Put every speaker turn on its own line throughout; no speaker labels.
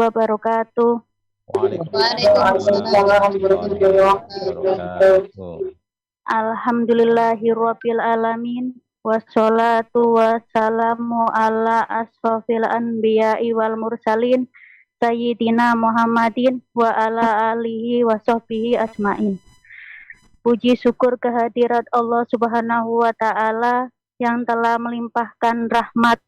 wabarakatuh.
Waalaikumsalam warahmatullahi wabarakatuh.
Alhamdulillahirabbil alamin. Wassalatu wassalamu ala asrofil anbiya'i wal mursalin Sayyidina Muhammadin wa ala alihi wa sahbihi ajmain. Puji syukur kehadirat Allah Subhanahu wa Ta'ala yang telah melimpahkan rahmat,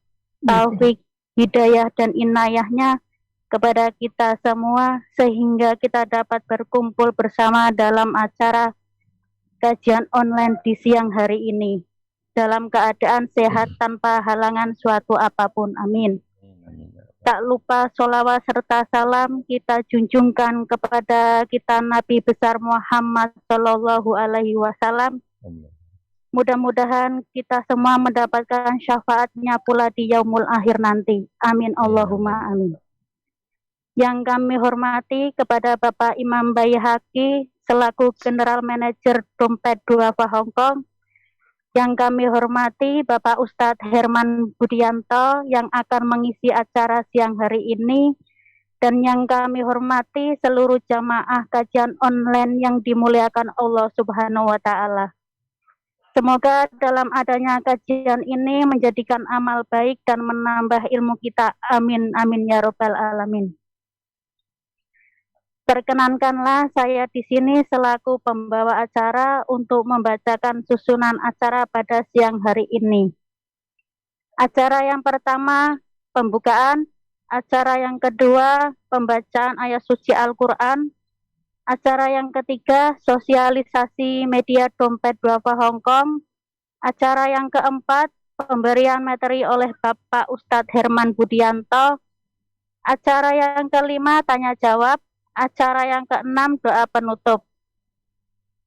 taufik, hidayah dan inayahnya kepada kita semua sehingga kita dapat berkumpul bersama dalam acara kajian online di siang hari ini dalam keadaan sehat tanpa halangan suatu apapun. Amin. Tak lupa sholawat serta salam kita junjungkan kepada kita Nabi besar Muhammad Sallallahu Alaihi Wasallam. Mudah-mudahan kita semua mendapatkan syafaatnya pula di yaumul akhir nanti. Amin Allahumma amin. Yang kami hormati kepada Bapak Imam Baihaqi selaku General Manager Dompet Duafa Hongkong. Yang kami hormati Bapak Ustadz Herman Budianto yang akan mengisi acara siang hari ini. Dan yang kami hormati seluruh jamaah kajian online yang dimuliakan Allah Subhanahu wa Ta'ala. Semoga dalam adanya kajian ini menjadikan amal baik dan menambah ilmu kita. Amin, amin ya robbal alamin. Perkenankanlah saya di sini selaku pembawa acara untuk membacakan susunan acara pada siang hari ini. Acara yang pertama, pembukaan. Acara yang kedua, pembacaan ayat suci Al-Quran. Acara yang ketiga, sosialisasi media Dompet Duafa Hongkong. Acara yang keempat, pemberian materi oleh Bapak Ustadz Herman Budianto. Acara yang kelima, tanya jawab. Acara yang keenam, doa penutup.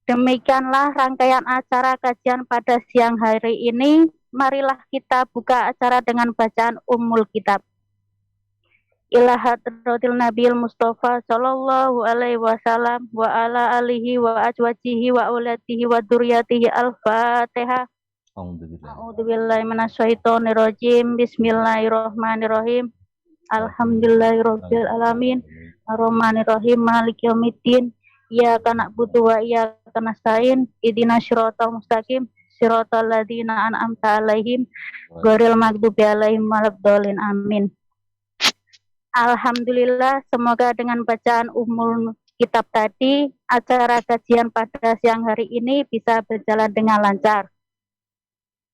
Demikianlah rangkaian acara kajian pada siang hari ini. Marilah kita buka acara dengan bacaan Ummul Kitab. Ila hadratil Nabil Mustafa sallallahu alaihi wasallam wa ala alihi wa azwajihi wa auladihi wa dzurriyyatihi. Al-Fatihah. A'udzubillahi minasyaitonir rajim. Bismillahirrahmanirrahim. Alhamdulillahirabbil alamin. Ar-Rahmanir-Rahim. Maliki yaumiddin. Iyyaka na'budu wa iyyaka nasta'in. Ihdinas siratal mustaqim. Siratal ladzina an'amta 'alaihim ghairil maghdubi 'alaihim waladdallin. Amin. Alhamdulillah, semoga dengan bacaan Ummul Kitab tadi, acara kajian pada siang hari ini bisa berjalan dengan lancar.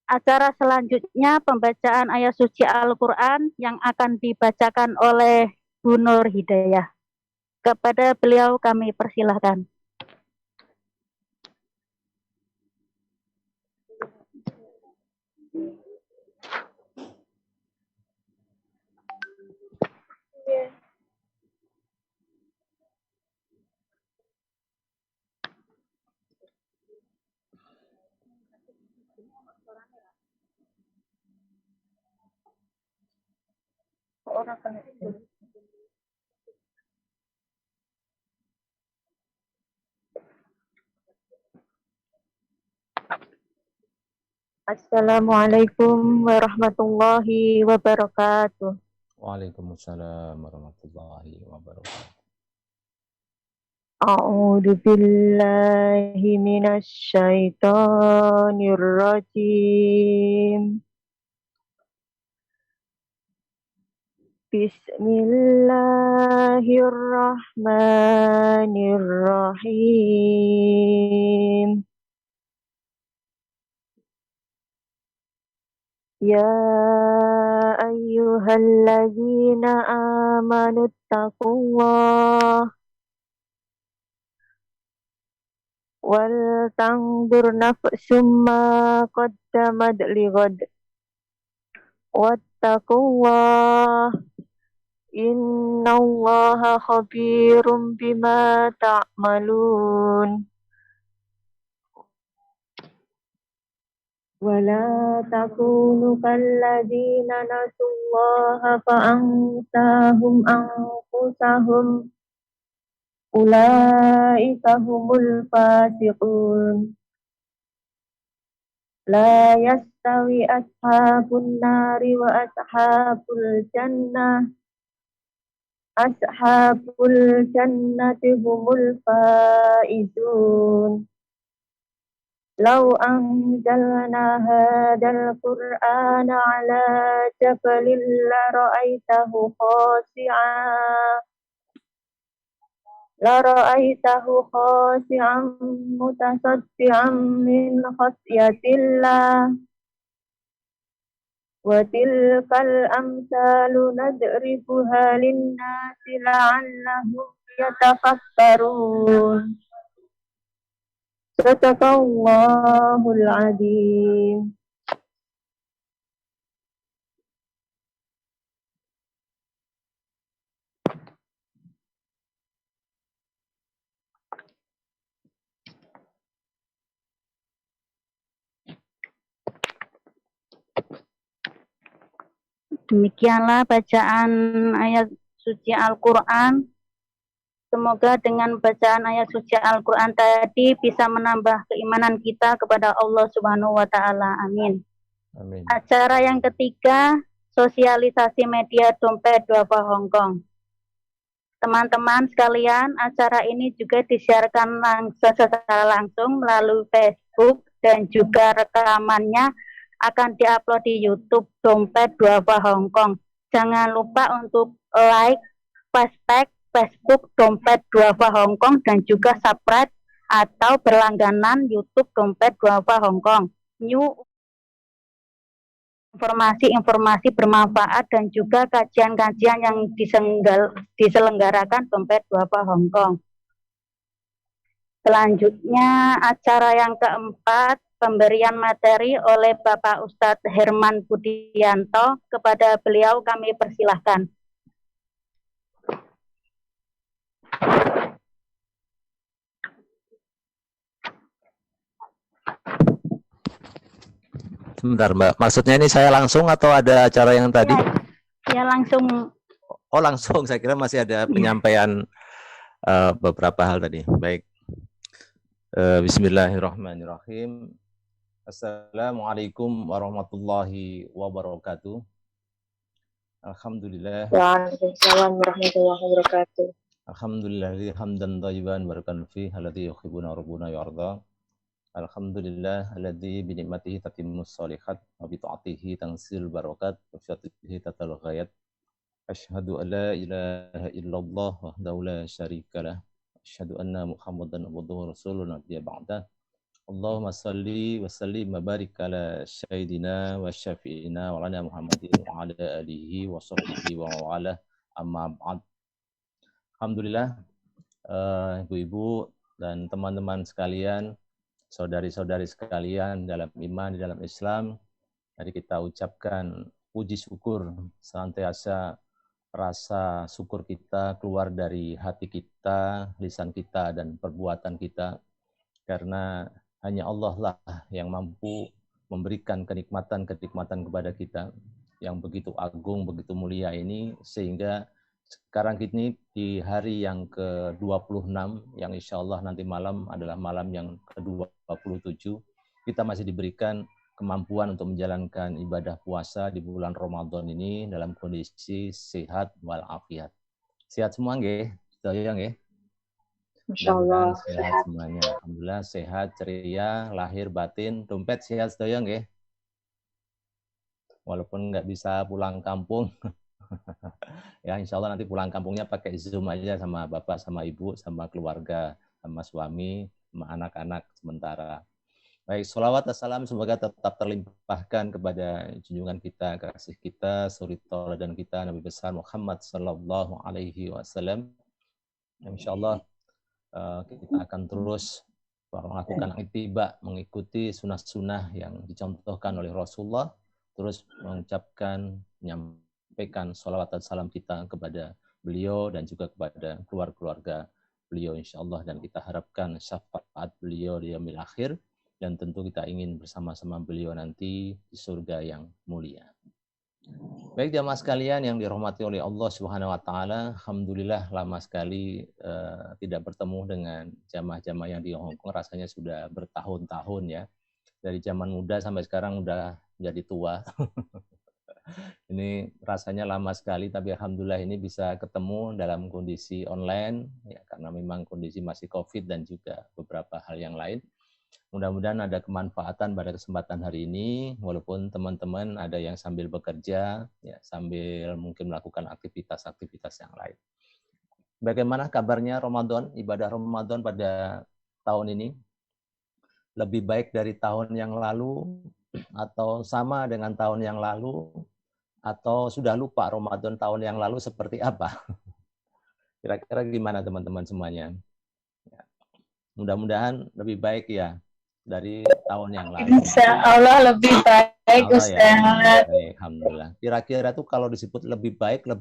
Acara selanjutnya pembacaan ayat suci Al-Quran yang akan dibacakan oleh Bu Nur Hidayah. Kepada beliau kami persilahkan. Assalamualaikum warahmatullahi wabarakatuh.
Waalaikumsalam warahmatullahi wabarakatuh.
A'udzu billahi minasy syaithanir rajim. Bismillahirrahmanirrahim. Ya ayyuhalladzina amanu taqullaha wal tanzur nafsum ma qaddamat lighad wattaqullaha innallaha khabirum bima ta'malun. Wala takunu kalladzina nasullaha fa'ansahum anfusahum ulaika humul fasiqun. La yastawi ashabun nari wa ashabul jannah
Ashabul jannati humul faizun. Lau anzalna hadal Qur'ana ala jabalin la ra'aitahu khashi'an mutasaddian min khasyatillah. Wa tilkal amsalu nadribuha linnasi la'allahum yatafakkarun. Sadaqallahul azim.
Demikianlah bacaan ayat suci Al-Quran. Semoga dengan bacaan ayat suci Al-Quran tadi bisa menambah keimanan kita kepada Allah Subhanahu wa Ta'ala. Amin.
Amin.
Acara yang ketiga, sosialisasi media dompet duafa Hongkong. Teman-teman sekalian, acara ini juga disiarkan secara langsung melalui Facebook dan juga rekamannya akan diupload di YouTube Dompet Duafa Hongkong. Jangan lupa untuk like, hashtag Facebook Dompet Duafa Hongkong dan juga subscribe atau berlangganan YouTube Dompet Duafa Hongkong. New informasi-informasi bermanfaat dan juga kajian-kajian yang diselenggarakan Dompet Duafa Hongkong. Selanjutnya acara yang keempat, pemberian materi oleh Bapak Ustadz Herman Budianto. Kepada beliau kami persilahkan.
Sebentar Mbak, maksudnya ini saya langsung atau ada acara yang tadi?
Ya langsung.
Oh langsung, saya kira masih ada penyampaian beberapa hal tadi. Baik. Bismillahirrahmanirrahim. Assalamualaikum warahmatullahi wabarakatuh. Alhamdulillah.
Waalaikumsalam warahmatullahi wabarakatuh.
Alhamdulillah hamdan thayyiban barakan fi alladzi yuhibbuna rabbuna yarda. Alhamdulillah alladzi bi ni'matihi tatimmus shalihat wa bi ta'atihi tansil barakat wa bi syatihi tatal ghayat. Asyhadu an la ilaha illallah wahdahu la syarikalah. Asyhadu anna Muhammadan abduhu rasulun nabiyya ba'da. Allahumma salli wa sallim wa barik ala sayyidina wa syafi'ina wa ala Muhammadin wa ala alihi wa sahbihi wa wala amma ba'd. Alhamdulillah, ibu-ibu dan teman-teman sekalian, saudari-saudari sekalian dalam iman, di dalam Islam, mari kita ucapkan puji syukur senantiasa, rasa syukur kita keluar dari hati kita, lisan kita, dan perbuatan kita, karena hanya Allah lah yang mampu memberikan kenikmatan-kenikmatan kepada kita yang begitu agung, begitu mulia ini, sehingga sekarang ini di hari yang ke-26, yang insya Allah nanti malam adalah malam yang ke-27, kita masih diberikan kemampuan untuk menjalankan ibadah puasa di bulan Ramadan ini dalam kondisi sehat walafiat. Sehat semua nggih? Sedaya nggih?
Masyaallah.
Sehat semuanya. Alhamdulillah sehat, ceria, lahir batin, dompet sehat sedaya nggih? Walaupun nggak bisa pulang kampung. Ya insya Allah nanti pulang kampungnya pakai Zoom aja sama bapak, sama ibu, sama keluarga, sama suami, sama anak-anak sementara. Baik, sholawat dan salam semoga tetap terlimpahkan kepada junjungan kita, kasih kita, suri tauladan kita, Nabi besar Muhammad Sallallahu Alaihi Wasallam. Insya Allah kita akan terus melakukan ittiba, mengikuti sunnah-sunnah yang dicontohkan oleh Rasulullah, terus mengucapkan, menyampaikan sholawat dan salam kita kepada beliau dan juga kepada keluarga beliau insya Allah, dan kita harapkan syafaat beliau di yaumil akhir, dan tentu kita ingin bersama-sama beliau nanti di surga yang mulia. Baik jamaah sekalian yang dirahmati oleh Allah Subhanahu wa taala, alhamdulillah lama sekali tidak bertemu dengan jamaah-jamaah yang di Hong Kong, rasanya sudah bertahun-tahun ya. Dari zaman muda sampai sekarang udah jadi tua. Ini rasanya lama sekali, tapi alhamdulillah ini bisa ketemu dalam kondisi online, ya, karena memang kondisi masih COVID dan juga beberapa hal yang lain. Mudah-mudahan ada kemanfaatan pada kesempatan hari ini, walaupun teman-teman ada yang sambil bekerja, ya, sambil mungkin melakukan aktivitas-aktivitas yang lain. Bagaimana kabarnya Ramadan, ibadah Ramadan pada tahun ini? Lebih baik dari tahun yang lalu, atau sama dengan tahun yang lalu, atau sudah lupa Ramadan tahun yang lalu seperti apa? Kira-kira gimana teman-teman semuanya? Ya. Mudah-mudahan lebih baik ya dari tahun yang lalu.
Insya Allah lebih baik,
Allah ya.
Ustaz.
Baik, alhamdulillah. Kira-kira tuh kalau disebut lebih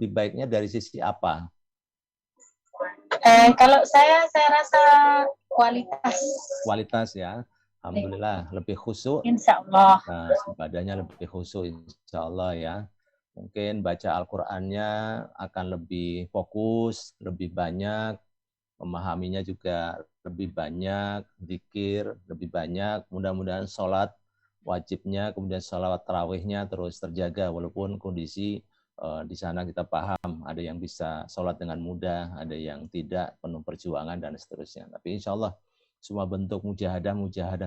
baiknya dari sisi apa?
Kalau saya rasa kualitas.
Kualitas ya. Alhamdulillah lebih khusyuk.
Insya Allah.
Nah, ibadahnya lebih khusyuk insya Allah ya. Mungkin baca Al-Qur'annya akan lebih fokus, lebih banyak, memahaminya juga lebih banyak, zikir lebih banyak, mudah-mudahan sholat wajibnya, kemudian sholat tarawihnya terus terjaga, walaupun kondisi di sana kita paham, ada yang bisa sholat dengan mudah, ada yang tidak, penuh perjuangan, dan seterusnya. Tapi insya Allah, semua bentuk mujahadah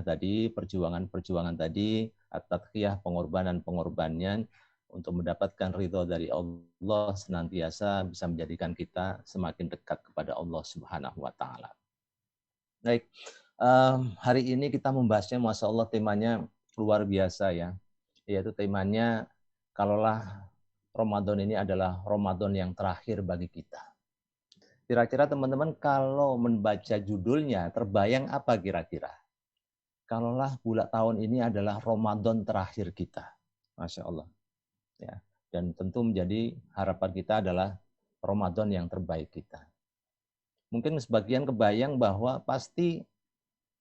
tadi, perjuangan tadi, at-tadhiyah, pengorbanan-pengorbanannya, untuk mendapatkan ridho dari Allah senantiasa bisa menjadikan kita semakin dekat kepada Allah Subhanahu wa Ta'ala. Baik, hari ini kita membahasnya, Masya Allah, temanya luar biasa ya, yaitu temanya kalaulah Ramadan ini adalah Ramadan yang terakhir bagi kita. Kira-kira teman-teman kalau membaca judulnya terbayang apa kira-kira? Kalaulah bulan tahun ini adalah Ramadan terakhir kita, Masya Allah. Ya, dan tentu menjadi harapan kita adalah Ramadan yang terbaik kita. Mungkin sebagian kebayang bahwa pasti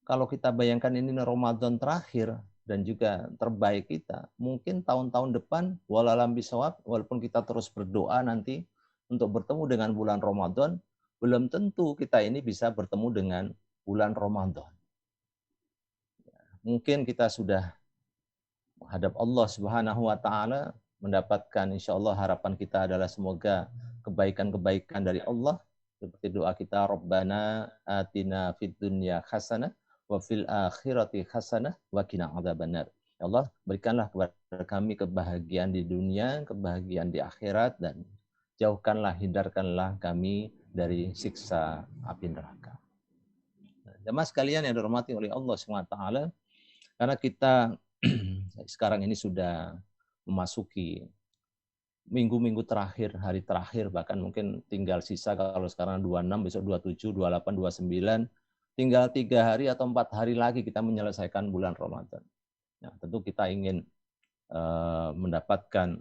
kalau kita bayangkan ini Ramadan terakhir dan juga terbaik kita, mungkin tahun-tahun depan walalam bisawab, walaupun kita terus berdoa nanti untuk bertemu dengan bulan Ramadan, belum tentu kita ini bisa bertemu dengan bulan Ramadan. Mungkin kita sudah menghadap Allah Subhanahu wa Ta'ala, mendapatkan insya Allah harapan kita adalah semoga kebaikan-kebaikan dari Allah, seperti doa kita, Rabbana atina fid dunya hasanah wa fil akhirati hasanah wa qina adzabannar. Ya Allah, berikanlah kepada kami kebahagiaan di dunia, kebahagiaan di akhirat, dan jauhkanlah, hindarkanlah kami dari siksa api neraka. Jemaah sekalian yang dirahmati oleh Allah SWT, karena kita sekarang ini sudah memasuki minggu-minggu terakhir, hari terakhir, bahkan mungkin tinggal sisa, kalau sekarang 26, besok 27, 28, 29, tinggal 3 hari atau 4 hari lagi kita menyelesaikan bulan Ramadan. Nah, tentu kita ingin mendapatkan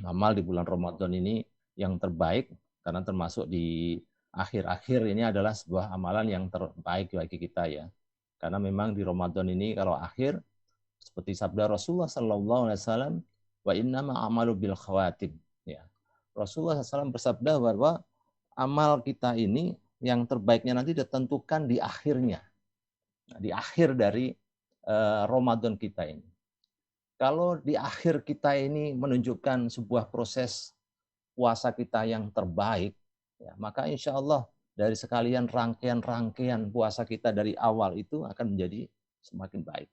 amal di bulan Ramadan ini yang terbaik, karena termasuk di akhir-akhir ini adalah sebuah amalan yang terbaik bagi kita ya. Karena memang di Ramadan ini kalau akhir, seperti sabda Rasulullah SAW, wa innama amalu bil khawatim. Ya. Rasulullah SAW bersabda bahwa amal kita ini yang terbaiknya nanti ditentukan di akhirnya, di akhir dari Ramadan kita ini. Kalau di akhir kita ini menunjukkan sebuah proses puasa kita yang terbaik, ya, maka insya Allah dari sekalian rangkaian-rangkaian puasa kita dari awal itu akan menjadi semakin baik.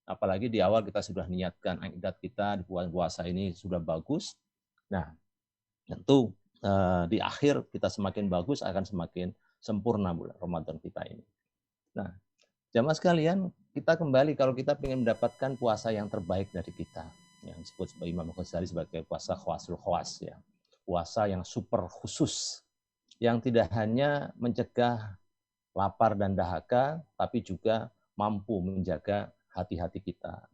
Apalagi di awal kita sudah niatkan ibadat kita di bulan puasa ini sudah bagus. Nah, tentu di akhir kita semakin bagus, akan semakin sempurna bulan Ramadan kita ini. Nah, jamaah sekalian, kita kembali kalau kita ingin mendapatkan puasa yang terbaik dari kita, yang disebut sebagai Imam Ghazali sebagai puasa khawasul khawas ya. Puasa yang super khusus, yang tidak hanya mencegah lapar dan dahaga, tapi juga mampu menjaga hati-hati kita,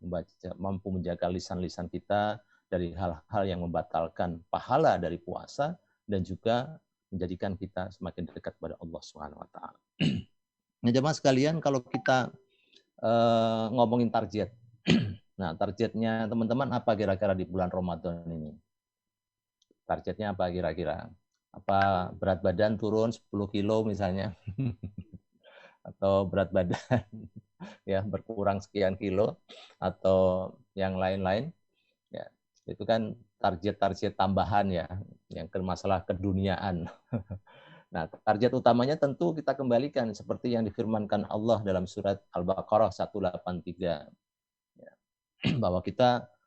mampu menjaga lisan-lisan kita dari hal-hal yang membatalkan pahala dari puasa, dan juga menjadikan kita semakin dekat kepada Allah Subhanahu wa Ta'ala. Nah, jemaah sekalian, kalau kita ngomongin target, nah targetnya teman-teman apa kira-kira di bulan Ramadan ini? Targetnya apa kira-kira? Apa berat badan turun 10 kilo misalnya? Atau berat badan ya berkurang sekian kilo, atau yang lain-lain? Ya, itu kan target-target tambahan ya, yang ke masalah keduniaan. Nah, target utamanya tentu kita kembalikan seperti yang difirmankan Allah dalam surat Al-Baqarah 183. Ya, bahwa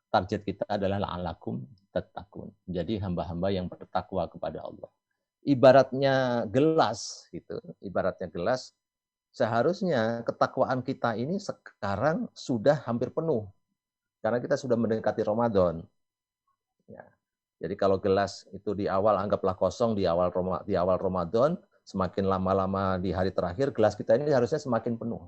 target kita adalah la'alakum tattaqun. Jadi hamba-hamba yang bertakwa kepada Allah. Ibaratnya gelas gitu, ibaratnya gelas, seharusnya ketakwaan kita ini sekarang sudah hampir penuh. Karena kita sudah mendekati Ramadan. Ya. Jadi kalau gelas itu di awal anggaplah kosong di awal Ramadan, semakin lama-lama di hari terakhir gelas kita ini harusnya semakin penuh.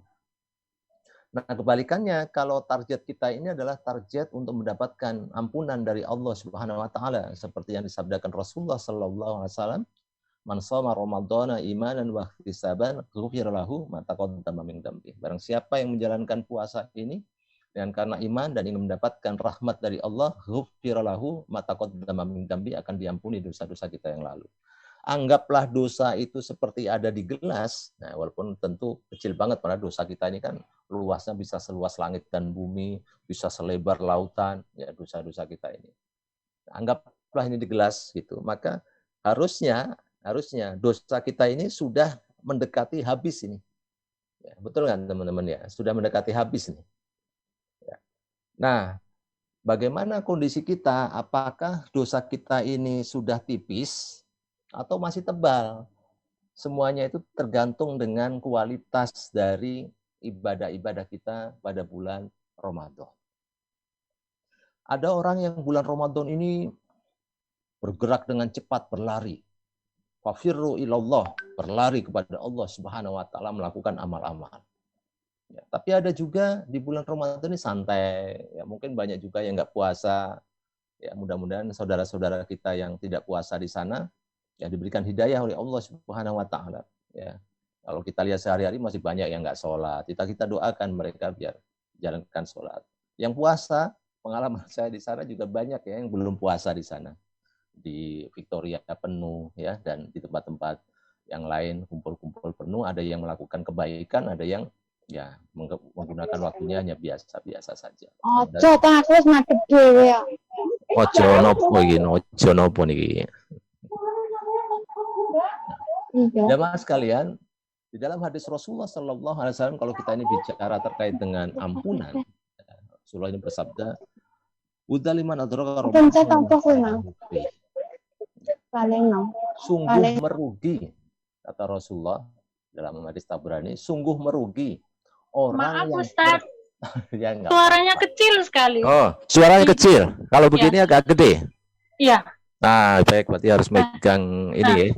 Nah, kebalikannya kalau target kita ini adalah target untuk mendapatkan ampunan dari Allah Subhanahu wa taala seperti yang disabdakan Rasulullah sallallahu alaihi wasallam, "Man shoma Ramadhana imanan wa ihtisaban, ghufira lahu ma taqaddama min dzambi." Barang siapa yang menjalankan puasa ini dan karena iman dan ingin mendapatkan rahmat dari Allah, ghufira lahu ma taqaddama min dzambi, akan diampuni dosa-dosa kita yang lalu. Anggaplah dosa itu seperti ada di gelas. Nah, walaupun tentu kecil banget karena dosa kita ini kan luasnya bisa seluas langit dan bumi, bisa selebar lautan, ya dosa-dosa kita ini. Anggaplah ini di gelas gitu. Maka harusnya dosa kita ini sudah mendekati habis ini. Ya, betul kan teman-teman ya? Sudah mendekati habis nih. Nah, bagaimana kondisi kita? Apakah dosa kita ini sudah tipis atau masih tebal? Semuanya itu tergantung dengan kualitas dari ibadah-ibadah kita pada bulan Ramadan. Ada orang yang bulan Ramadan ini bergerak dengan cepat, berlari. Fafirru ilallah, berlari kepada Allah Subhanahu wa taala, melakukan amal-amal. Ya, tapi ada juga di bulan Ramadan ini santai, ya mungkin banyak juga yang nggak puasa. Ya mudah-mudahan saudara-saudara kita yang tidak puasa di sana ya diberikan hidayah oleh Allah Subhanahu wa taala. Ya. Kalau kita lihat sehari-hari masih banyak yang nggak sholat. Kita doakan mereka biar jalankan sholat. Yang puasa, pengalaman saya di sana juga banyak ya yang belum puasa di sana. Di Victoria penuh ya, dan di tempat-tempat yang lain kumpul-kumpul penuh. Ada yang melakukan kebaikan, ada yang ya menggunakan waktunya hanya biasa-biasa saja.
Ojo ta aku wis madhep dhewe ya.
Ojo nopo niki. Jamaah sekalian, di dalam hadis Rasulullah sallallahu alaihi wasallam kalau kita ini bicara terkait dengan ampunan, Rasulullah ini bersabda, "Udzaliman adraka Ramadan." Sungguh merugi, kata Rasulullah dalam hadis Tabrani, sungguh merugi orang.
Maaf Ustaz,
ya,
suaranya kecil sekali.
Oh, suaranya kecil. Kalau begini agak gede.
Iya.
Nah, baik, berarti harus megang ini ya.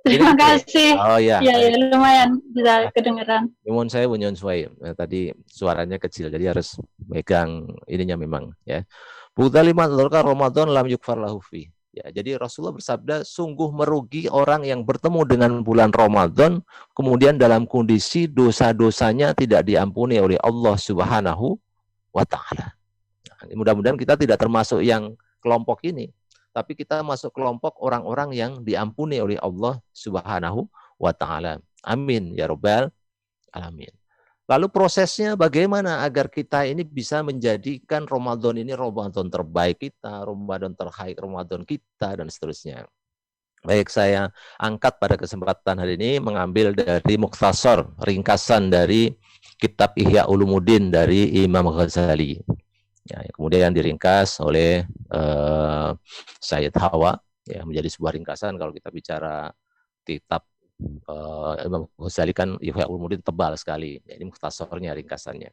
Terima kasih.
Oh ya.
Ya, lumayan bisa kedengeran.
Nyuwun suai. Tadi suaranya kecil, jadi harus megang ininya memang ya. Budzaliman dzalika Ramadan lam yukfar lahu fi. Ya, jadi Rasulullah bersabda, sungguh merugi orang yang bertemu dengan bulan Ramadan, kemudian dalam kondisi dosa-dosanya tidak diampuni oleh Allah Subhanahu wa taala. Nah, mudah-mudahan kita tidak termasuk yang kelompok ini, tapi kita masuk kelompok orang-orang yang diampuni oleh Allah Subhanahu wa taala. Amin ya rabbal alamin. Lalu prosesnya bagaimana agar kita ini bisa menjadikan Ramadan ini Ramadan terbaik kita, Ramadan terbaik Ramadan kita, dan seterusnya. Baik, saya angkat pada kesempatan hari ini mengambil dari Mukhtasar, ringkasan dari kitab Ihya Ulumuddin dari Imam Ghazali. Ya, kemudian diringkas oleh Sayyid Hawa, ya, menjadi sebuah ringkasan. Kalau kita bicara kitab Imam Ghazali kan Ihya Ulumuddin tebal sekali. Ya, ini mukhtasarnya, ringkasannya.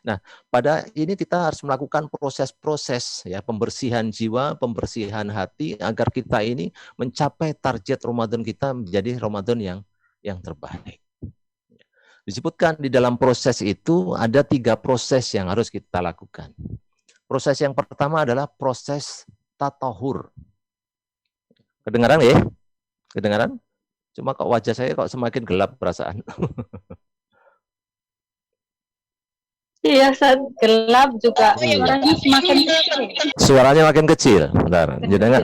Nah, pada ini kita harus melakukan proses-proses ya, pembersihan jiwa, pembersihan hati agar kita ini mencapai target Ramadan kita menjadi Ramadan yang terbaik. Disebutkan di dalam proses itu ada 3 proses yang harus kita lakukan. Proses yang pertama adalah proses tatahur. Kedengaran ya? Kedengaran? Cuma kok wajah saya kok semakin gelap perasaan.
Iya, saat gelap juga suaranya semakin kecil.
Suaranya makin kecil. Bentar. Jangan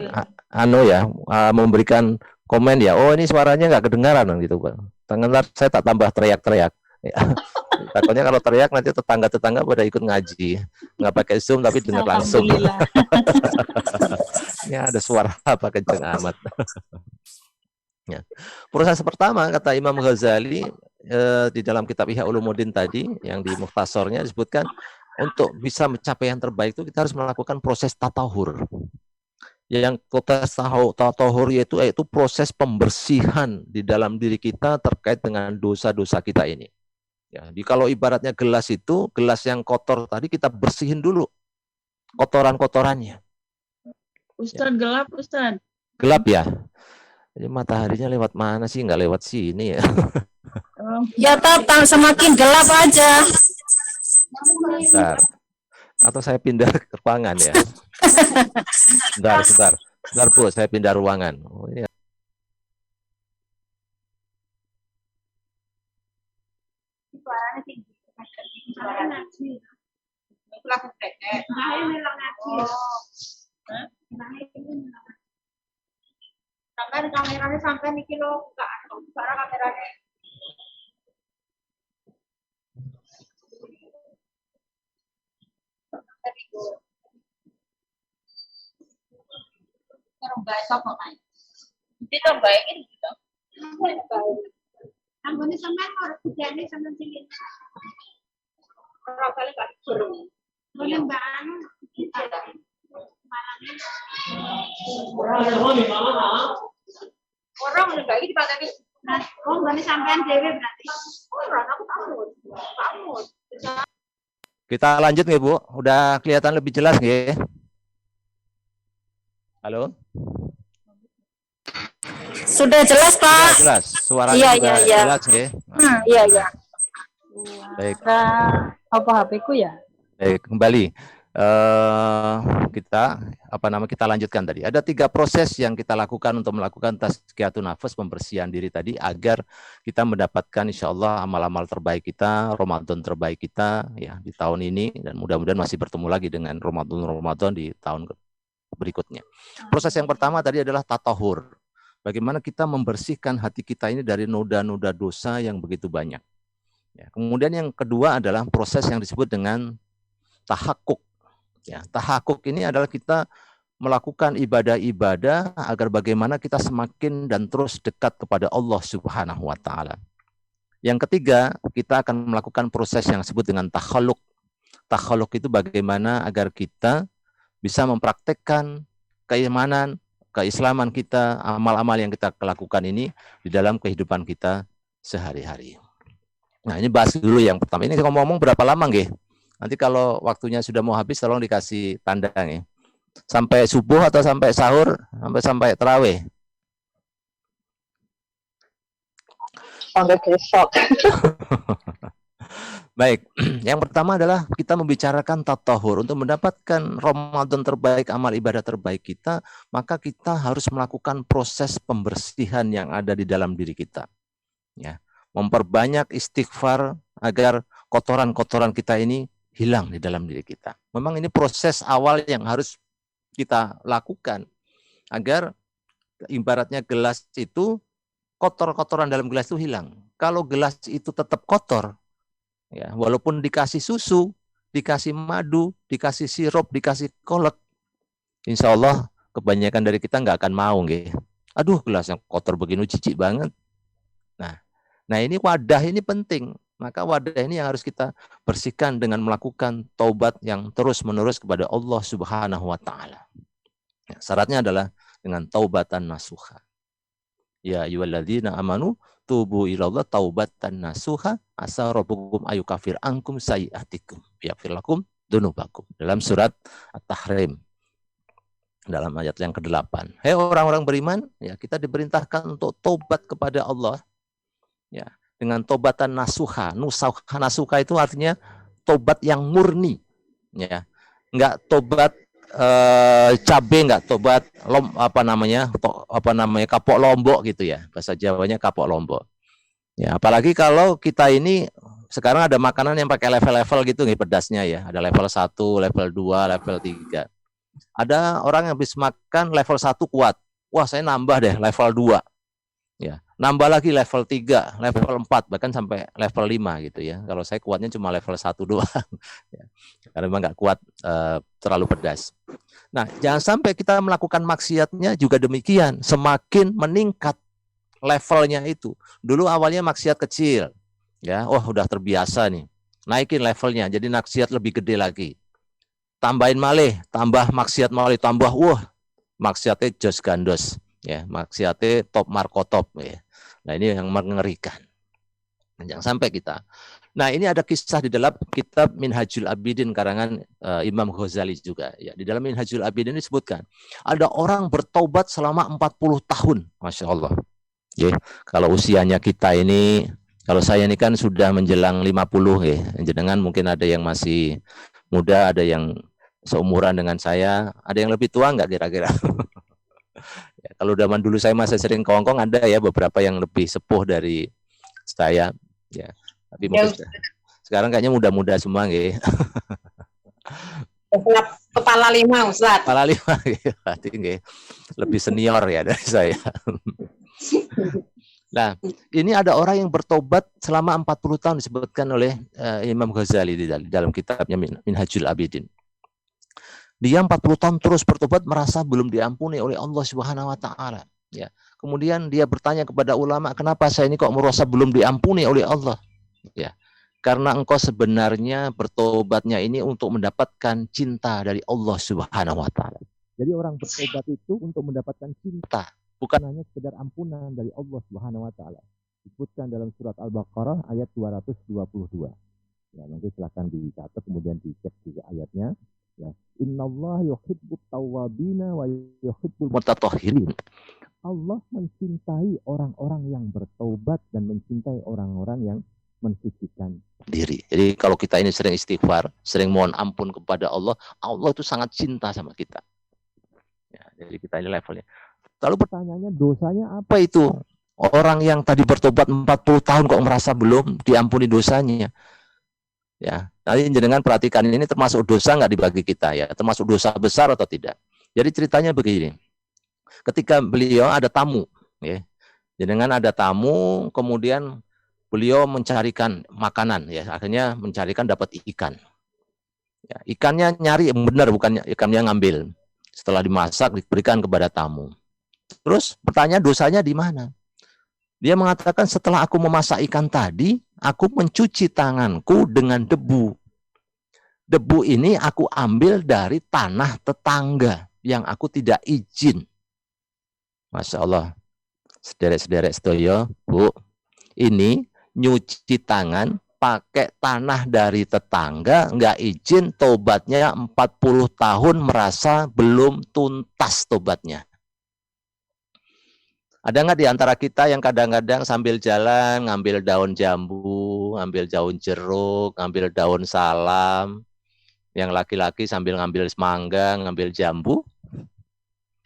memberikan komen ya. Oh, ini suaranya nggak kedengaran gitu, Pak. Saya tak tambah teriak-teriak. Ya. Takutnya kalau teriak nanti tetangga-tetangga pada ikut ngaji. Nggak pakai Zoom tapi dengar langsung.
Alhamdulillah.
Ya ada suara apa kenceng amat. Ya. Proses pertama kata Imam Ghazali di dalam kitab Ihya Ulumuddin tadi yang di mukhtasornya disebutkan untuk bisa mencapai yang terbaik itu kita harus melakukan proses tatahur. Yang proses tatahur yaitu proses pembersihan di dalam diri kita terkait dengan dosa-dosa kita ini. Ya, jadi kalau ibaratnya gelas itu, gelas yang kotor tadi kita bersihin dulu kotoran-kotorannya.
Ustaz gelap, Ustaz.
Gelap ya? Jadi mataharinya lewat mana sih? Nggak lewat sini ya.
Ya tatang semakin gelap aja.
Bentar. Atau saya pindah ke ruangan ya. Bentar Bu, saya pindah ruangan. Oh, iya.
Sampai kameranya sampai nih kilo enggak suara kameranya. Terbaik apa main? Itu baikin gitu. Anggone sampean harus dijane sampean sini. Ora kali gak seru. Boleh mbak orang enggak ini dipakai. Oh, mbak sampean dhewe berarti. Orang aku kamu.
Kita lanjut nggih Bu? Udah kelihatan lebih jelas nggih? Halo?
Sudah jelas, Pak.
Sudah jelas. Suaranya
Iya.
jelas nggih?
Iya.
Baik.
Apa HP-ku ya?
Baik, kembali. Kita lanjutkan tadi. Ada 3 proses yang kita lakukan untuk melakukan tazkiyatun nafas, pembersihan diri tadi agar kita mendapatkan insya Allah amal-amal terbaik kita, Ramadan terbaik kita ya di tahun ini dan mudah-mudahan masih bertemu lagi dengan Ramadan di tahun berikutnya. Proses yang pertama tadi adalah tatahur. Bagaimana kita membersihkan hati kita ini dari noda-noda dosa yang begitu banyak. Ya, kemudian yang kedua adalah proses yang disebut dengan tahakuk. Ya, tahakuk ini adalah kita melakukan ibadah-ibadah agar bagaimana kita semakin dan terus dekat kepada Allah Subhanahu wa taala. Yang ketiga, kita akan melakukan proses yang disebut dengan takhaluk. Takhaluk itu bagaimana agar kita bisa mempraktekkan keimanan, keislaman kita, amal-amal yang kita lakukan ini di dalam kehidupan kita sehari-hari. Nah, ini bahas dulu yang pertama. Ini ngomong-ngomong berapa lama nggih? Nanti kalau waktunya sudah mau habis tolong dikasih tanda nih. Sampai subuh atau sampai sahur, sampai tarawih?
Sampai besok.
Baik, yang pertama adalah kita membicarakan tatahur. Untuk mendapatkan Ramadan terbaik, amal ibadah terbaik kita, maka kita harus melakukan proses pembersihan yang ada di dalam diri kita. Ya, memperbanyak istighfar agar kotoran-kotoran kita ini hilang di dalam diri kita. Memang ini proses awal yang harus kita lakukan agar ibaratnya gelas itu kotor-kotoran dalam gelas itu hilang. Kalau gelas itu tetap kotor, ya walaupun dikasih susu, dikasih madu, dikasih sirup, dikasih kolak, insya Allah kebanyakan dari kita nggak akan mau, nggih. Aduh, gelas yang kotor begini, jijik banget. Nah ini wadah ini penting. Maka wadah ini yang harus kita bersihkan dengan melakukan taubat yang terus-menerus kepada Allah Subhanahu wa taala. Ya, syaratnya adalah dengan taubatan nasuha. Ya ayyuhalladzina amanu tubu ilallah taubatan nasuha asa rabbukum ayyukafir ankum sayyi'atikum yaghfir lakum dzunubakum. Dalam surat At-Tahrim. Dalam ayat yang ke-8. Hei orang-orang beriman, ya kita diperintahkan untuk taubat kepada Allah. Ya, dengan taubatan nasuha. Nasuha itu artinya tobat yang murni, ya, nggak tobat cabe, nggak tobat kapok lombok gitu ya, bahasa Jawanya kapok lombok. Ya, apalagi kalau kita ini sekarang ada makanan yang pakai level-level gitu nih pedasnya ya, ada level 1, level 2, level 3. Ada orang yang habis makan level 1 kuat, wah saya nambah deh level 2. Ya, nambah lagi level 3, level 4, bahkan sampai level 5 gitu ya. Kalau saya kuatnya cuma level 1 doang. Karena memang nggak kuat, terlalu pedas. Nah, jangan sampai kita melakukan maksiatnya juga demikian. Semakin meningkat levelnya itu. Dulu awalnya maksiat kecil. Ya, udah terbiasa nih. Naikin levelnya, jadi maksiat lebih gede lagi. Tambahin malih, tambah maksiat malih, tambah, maksiatnya jos gandos. Ya, maksiatnya top markotop. Ya. Nah, ini yang mengerikan. Jangan sampai kita. Nah, ini ada kisah di dalam kitab Minhajul Abidin karangan Imam Ghazali juga. Ya, di dalam Minhajul Abidin disebutkan ada orang bertobat selama 40 tahun. Masya Allah. Ya, kalau usianya kita ini, kalau saya ini kan sudah menjelang 50 ya. Jenengan mungkin ada yang masih muda, ada yang seumuran dengan saya, ada yang lebih tua nggak kira-kira? Ya, kalau zaman dulu saya masih sering ke Hongkong, ada ya beberapa yang lebih sepuh dari saya. Ya, tapi mungkin sekarang kayaknya muda-muda semua, nggih.
Kepala 5, Ustaz.
Kepala 5, berarti nggih lebih senior ya dari saya. Nah, ini ada orang yang bertobat selama 40 tahun disebutkan oleh Imam Ghazali di dalam kitabnya Minhajul Abidin. Dia 40 tahun terus bertobat, merasa belum diampuni oleh Allah Subhanahu wa taala, ya. Kemudian dia bertanya kepada ulama, "Kenapa saya ini kok merasa belum diampuni oleh Allah?" Ya. Karena engkau sebenarnya bertobatnya ini untuk mendapatkan cinta dari Allah Subhanahu wa taala. Jadi orang bertobat itu untuk mendapatkan cinta, bukan hanya sekedar ampunan dari Allah Subhanahu wa taala. Disebutkan dalam surat Al-Baqarah ayat 222. Ya, nanti silakan dicatat kemudian dicek juga ayatnya. Ya, innallaha yuhibbut tawwabina wa yuhibbul mutatahhirin. Allah mencintai orang-orang yang bertobat dan mencintai orang-orang yang mensucikan diri. Jadi kalau kita ini sering istighfar, sering mohon ampun kepada Allah, Allah itu sangat cinta sama kita. Ya, jadi kita ini levelnya. Lalu pertanyaannya, dosanya apa itu? Orang yang tadi bertobat 40 tahun kok merasa belum diampuni dosanya. Ya, nanti jenengan perhatikan ini termasuk dosa nggak dibagi kita ya, termasuk dosa besar atau tidak. Jadi ceritanya begini, ketika beliau ada tamu, ya, jenengan ada tamu, kemudian beliau mencarikan makanan, ya, akhirnya mencarikan dapat ikan. Ya, ikannya nyari benar, bukan ikannya ngambil. Setelah dimasak diberikan kepada tamu. Terus pertanyaan dosanya di mana? Dia mengatakan setelah aku memasak ikan tadi, aku mencuci tanganku dengan debu. Debu ini aku ambil dari tanah tetangga yang aku tidak izin. Masya Allah. Sederek-sederek sedaya, Bu. Ini nyuci tangan pakai tanah dari tetangga, nggak izin, tobatnya 40 tahun merasa belum tuntas tobatnya. Ada nggak di antara kita yang kadang-kadang sambil jalan ngambil daun jambu, ngambil daun jeruk, ngambil daun salam, yang laki-laki sambil ngambil semangga, ngambil jambu?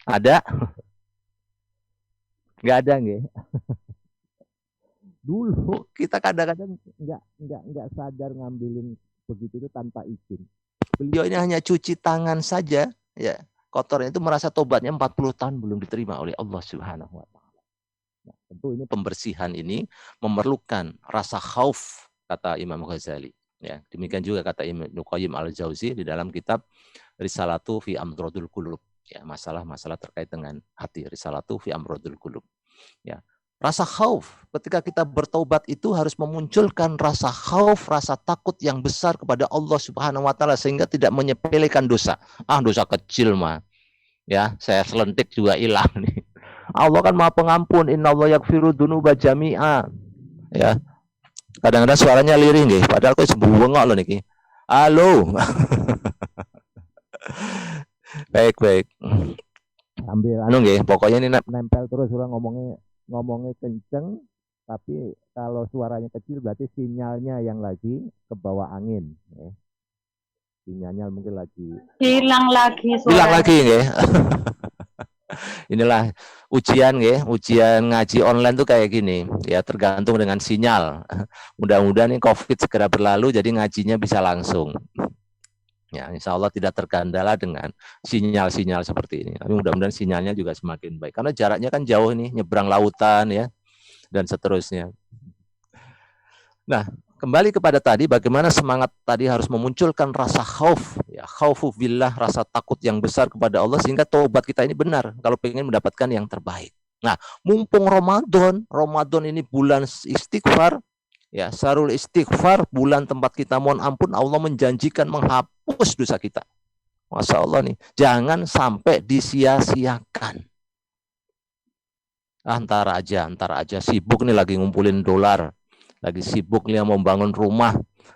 Ada? Nggak ada, nggih. Dulu kita kadang-kadang nggak sadar ngambilin begitu itu tanpa izin. Beliau ini hanya cuci tangan saja, ya, kotornya itu merasa tobatnya 40 tahun belum diterima oleh Allah Subhanahu wa taala. Nah, tentu ini pembersihan ini memerlukan rasa khauf, kata Imam Ghazali. Ya, demikian juga kata Ibnu Qayyim al-Jauzi di dalam kitab Risalatu fi Amrodul Qulub. Ya, masalah-masalah terkait dengan hati, Risalatu fi Amrodul Qulub. Ya, rasa khauf ketika kita bertobat itu harus memunculkan rasa khauf, rasa takut yang besar kepada Allah Subhanahu wa taala sehingga tidak menyepelekan dosa. Dosa kecil mah. Ya, saya selentik juga hilang nih. Allah kan Maha Pengampun, innallaha yaghfiru dzunuba jami'a. Ya. Kadang-kadang suaranya lirih nggih, padahal kok sebengok lho niki. Halo. Baik. Ambil nggih, pokoknya ini nempel terus orang ngomongnya kenceng, tapi kalau suaranya kecil berarti sinyalnya yang lagi ke bawah angin, ya. Sinyalnya mungkin lagi
Hilang lagi suara.
Hilang lagi nggih. Inilah ujian ya, ujian ngaji online tuh kayak gini, ya tergantung dengan sinyal. Mudah-mudahan ini COVID segera berlalu, jadi ngajinya bisa langsung. Ya, insya Allah tidak terkendala dengan sinyal-sinyal seperti ini. Tapi mudah-mudahan sinyalnya juga semakin baik. Karena jaraknya kan jauh nih, nyebrang lautan ya.
dan seterusnya. Nah, kembali kepada tadi, bagaimana semangat tadi harus memunculkan rasa khauf, ya, khaufu billah, rasa takut yang besar kepada Allah, sehingga taubat kita ini benar kalau ingin mendapatkan yang terbaik. Nah, mumpung Ramadan ini bulan istighfar, ya, Syahrul Istighfar, bulan tempat kita mohon ampun, Allah menjanjikan menghapus dosa kita. Masya Allah nih, jangan sampai disia-siakan. Antara aja sibuk nih lagi ngumpulin dolar, lagi sibuk nih mau bangun rumah,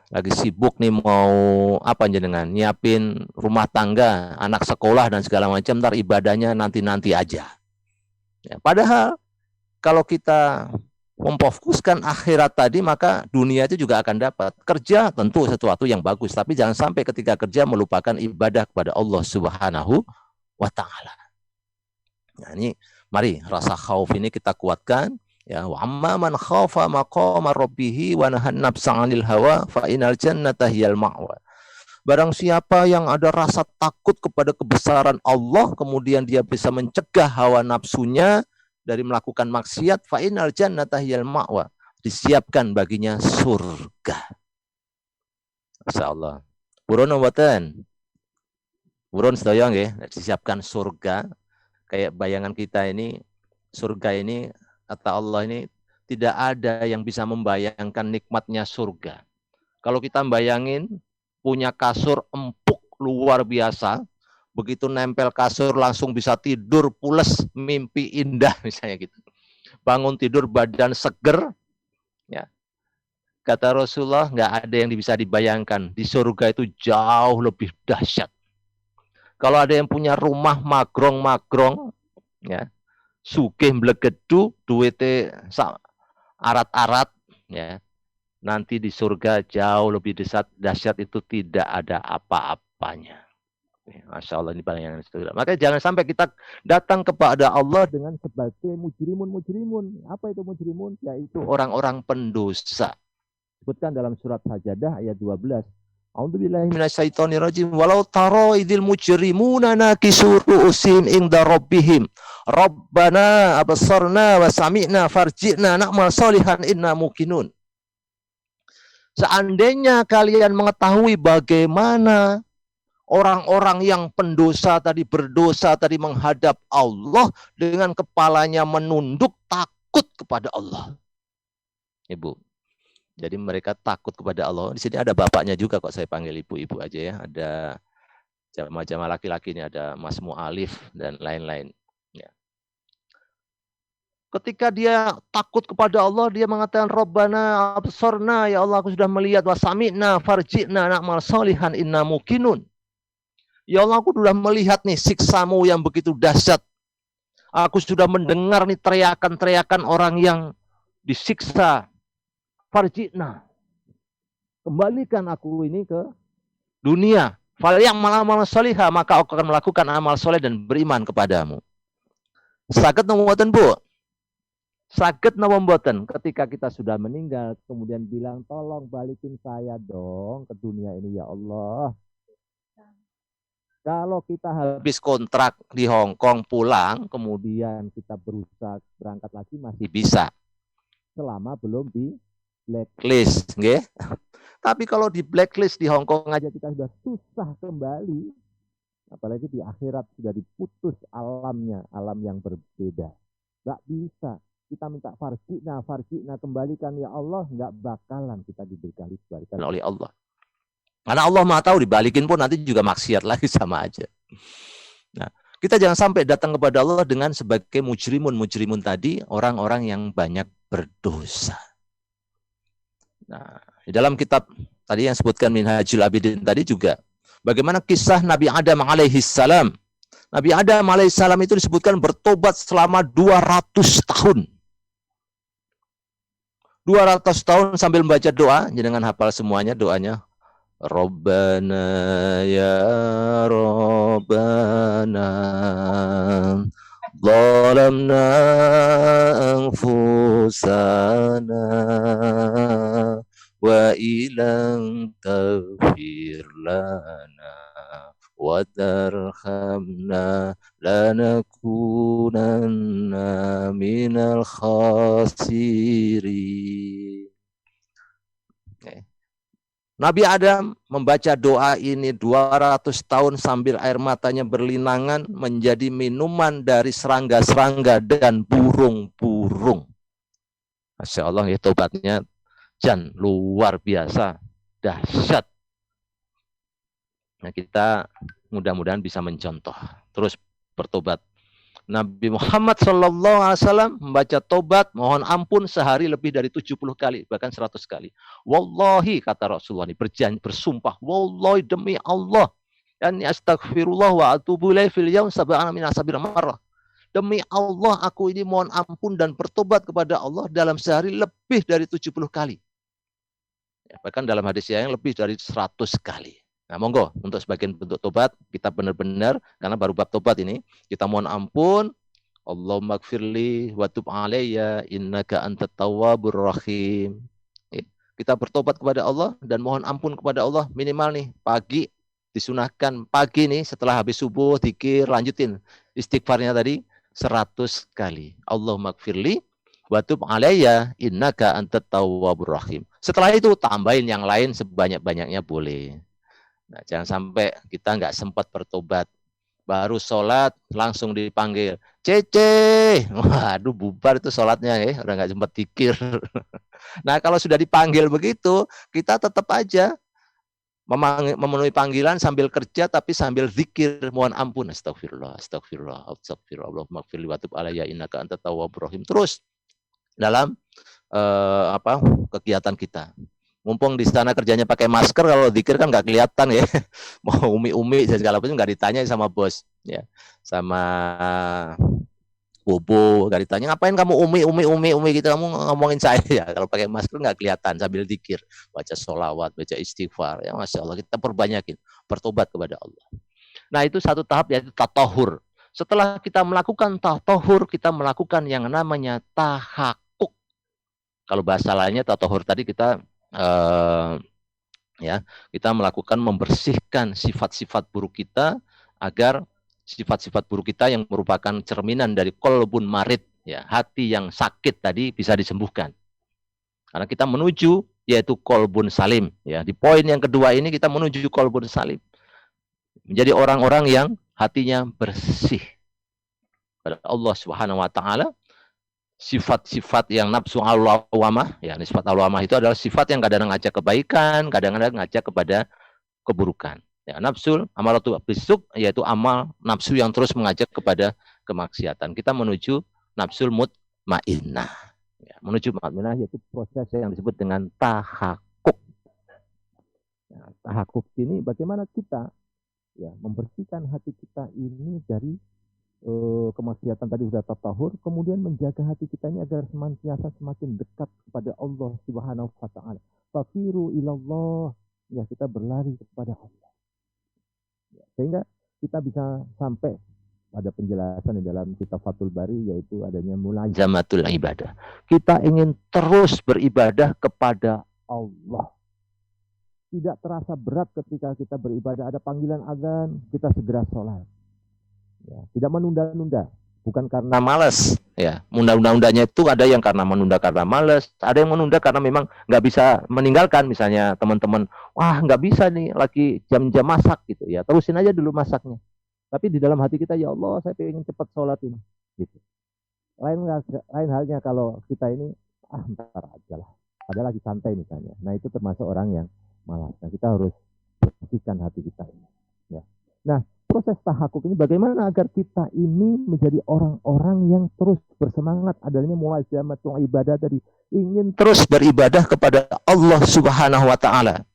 lagi sibuk nih mau apa jenengan, nyiapin rumah tangga, anak sekolah dan segala macam, ntar ibadahnya nanti-nanti aja. Ya, padahal kalau kita memfokuskan akhirat tadi, maka dunia itu juga akan dapat. Kerja tentu sesuatu yang bagus, tapi jangan sampai ketika kerja melupakan ibadah kepada Allah Subhanahu wa Ta'ala. Nah, ini mari rasa khauf ini kita kuatkan. Ya, wa amma man khafa maqama rabbih wa nahan nafsa 'anil hawa fa innal jannata hiyal ma'wa. Barang siapa yang ada rasa takut kepada kebesaran Allah, kemudian dia bisa mencegah hawa nafsunya dari melakukan maksiat, fa innal jannata hiyal ma'wa. Disiapkan baginya surga. Masyaallah. Purun mboten? Purun sedaya nggih, disiapkan surga. Kayak bayangan kita ini, surga ini, kata Allah ini, tidak ada yang bisa membayangkan nikmatnya surga. Kalau kita bayangin, punya kasur empuk luar biasa, begitu nempel kasur langsung bisa tidur pules, mimpi indah misalnya gitu. Bangun tidur badan seger, ya. Kata Rasulullah, nggak ada yang bisa dibayangkan. Di surga itu jauh lebih dahsyat. Kalau ada yang punya rumah magrong-magrong, ya, sugih mblegedu, duwite arat-arat, ya, nanti di surga jauh lebih dahsyat, itu tidak ada apa-apanya. Masya Allah, ini bayangan surga. Makanya jangan sampai kita datang kepada Allah dengan sebagai mujrimun. Apa itu mujrimun? Yaitu orang-orang pendosa. Sebutkan dalam surat Sajadah ayat 12. A'udzubillahi minasyaitonirrajim. Walau taro idil mujrimuna nakisu ru'usim inda rabbihim. Rabbana absarna wa sami'na farji'na na'mal sholihan inna muqinun. Seandainya kalian mengetahui bagaimana orang-orang yang pendosa tadi, berdosa tadi menghadap Allah dengan kepalanya menunduk, takut kepada Allah. Ibu. Jadi mereka takut kepada Allah. Di sini ada bapaknya juga kok, saya panggil ibu-ibu aja ya. Ada jamaah-jamaah laki-laki ini, ada Mas Mu'alif dan lain-lain. Ya. Ketika dia takut kepada Allah, dia mengatakan Rabbana absorna, ya Allah aku sudah melihat, wa sami'na farji'na na'mal sholihan inna muqinun. Ya Allah aku sudah melihat nih siksamu yang begitu dahsyat. Aku sudah mendengar nih teriakan-teriakan orang yang disiksa. Farji'na, kembalikan aku ini ke dunia. Falyamal sholihah, maka aku akan melakukan amal soleh dan beriman kepadamu. Saged napa mboten, Bu? Saged napa mboten ketika kita sudah meninggal kemudian bilang tolong balikin saya dong ke dunia ini ya Allah. Kalau kita habis kontrak di Hong Kong pulang, kemudian kita berusaha berangkat lagi masih bisa. Selama belum di blacklist, nggih. Tapi kalau di blacklist di Hong Kong aja kita sudah susah kembali, apalagi di akhirat sudah diputus alamnya, alam yang berbeda. Nggak bisa. Kita minta farji'na, kembalikan ya Allah, nggak bakalan kita diberikan oleh Allah. Karena Allah Maha tahu, dibalikin pun nanti juga maksiat lagi, sama aja. Nah, kita jangan sampai datang kepada Allah dengan sebagai mujrimun tadi, orang-orang yang banyak berdosa. Nah, di dalam kitab tadi yang sebutkan Minhajul Abidin tadi juga, bagaimana kisah Nabi Adam alaihissalam. Nabi Adam alaihissalam itu disebutkan bertobat selama 200 tahun. 200 tahun sambil membaca doa, jangan hafal semuanya doanya. Rabbana ya Rabbana zalamna anfusana wa ilang taghfir lana wa tarhamna lanakunanna minal khasirin. Nabi Adam membaca doa ini 200 tahun sambil air matanya berlinangan menjadi minuman dari serangga-serangga dan burung-burung. Masya Allah ya, tobatnya Jan luar biasa, dahsyat. Nah, kita mudah-mudahan bisa mencontoh, terus bertobat. Nabi Muhammad SAW membaca tobat, mohon ampun sehari lebih dari 70 kali, bahkan 100 kali. Wallahi, kata Rasulullah ini, berjanji, bersumpah, wallahi demi Allah, dan astagfirullah wa atubu ilaih fil yaum sab'ana min asabir marrah. Demi Allah, aku ini mohon ampun dan bertobat kepada Allah dalam sehari lebih dari 70 kali. Ya, bahkan dalam hadis yang lebih dari 100 kali. Nah, monggo untuk sebagian bentuk tobat kita benar-benar, karena baru bab tobat ini, kita mohon ampun. Allahumma gfirli wa tub alayya innaka antat tawwabur rahim. Kita bertobat kepada Allah dan mohon ampun kepada Allah minimal nih pagi, disunahkan pagi nih setelah habis subuh zikir, lanjutin istighfarnya tadi 100 kali. Allahumma gfirli wa tub alayya innaka antat tawwabur rahim. Setelah itu tambahin yang lain sebanyak-banyaknya boleh. Nah, jangan sampai kita nggak sempat bertobat. Baru sholat langsung dipanggil. Cece. Waduh, bubar itu sholatnya ya. Udah nggak sempat zikir. Nah, kalau sudah dipanggil begitu, kita tetap aja memenuhi panggilan sambil kerja tapi sambil zikir. Mohon ampun. Astagfirullah, astagfirullah, astagfirullah. Allahumma gfirli wa tub alayya innaka antat tawwabur rahim. Terus dalam kegiatan kita. Mumpung di sana kerjanya pakai masker, kalau zikir kan nggak kelihatan ya. Mau umi-umi dan segala macam nggak ditanya sama bos, ya, sama bobo nggak ditanya ngapain kamu umi gitu, kamu ngomongin saya ya. Kalau pakai masker nggak kelihatan sambil zikir, baca sholawat, baca istighfar, ya masya Allah kita perbanyakin bertobat kepada Allah. Nah itu satu tahap yaitu tatahur. Setelah kita melakukan tatahur, kita melakukan yang namanya tahakuk. Kalau bahasa lainnya tatahur tadi kita kita melakukan membersihkan sifat-sifat buruk kita agar sifat-sifat buruk kita yang merupakan cerminan dari qalbun marid, ya, hati yang sakit tadi bisa disembuhkan. Karena kita menuju yaitu qalbun salim, ya. Di poin yang kedua ini kita menuju qalbun salim. Menjadi orang-orang yang hatinya bersih pada Allah Subhanahu wa taala. Sifat-sifat yang nafsu al-lawamah, ya, sifat al-lawamah itu adalah sifat yang kadang ngajak kebaikan, kadang-kadang ngajak kepada keburukan. Ya, nafsul amaratu bisuk, yaitu amal nafsu yang terus mengajak kepada kemaksiatan. Kita menuju nafsul mutmainnah. Ya, menuju mutmainnah yaitu proses yang disebut dengan tahakuk. Ya, tahakuk ini bagaimana kita membersihkan hati kita ini dari kemaksiatan tadi sudah tatahur, kemudian menjaga hati kita ini agar senantiasa semakin dekat kepada Allah Subhanahu wa taala. Fafiru ilallah, ya, kita berlari kepada Allah. Ya, sehingga kita bisa sampai pada penjelasan di dalam kitab Fathul Bari yaitu adanya mulazamatul ibadah. Kita ingin terus beribadah kepada Allah. Tidak terasa berat ketika kita beribadah, ada panggilan azan, kita segera sholat. Ya, tidak menunda-nunda, bukan karena malas. Ya, menunda-undanya itu ada yang karena menunda karena malas, ada yang menunda karena memang nggak bisa meninggalkan. Misalnya teman-teman, wah nggak bisa nih, lagi jam-jam masak gitu ya, terusin aja dulu masaknya. Tapi di dalam hati kita, ya Allah, saya pengen cepat sholat ini. Gitu. Lain halnya kalau kita ini, ntar aja lah, ada lagi santai misalnya. Nah itu termasuk orang yang malas. Nah kita harus bersihkan hati kita ini. Ya. Nah, proses tahakuk ini bagaimana agar kita ini menjadi orang-orang yang terus bersemangat adanya mulazamatul ibadah tadi, ingin terus beribadah kepada Allah Subhanahu wa taala.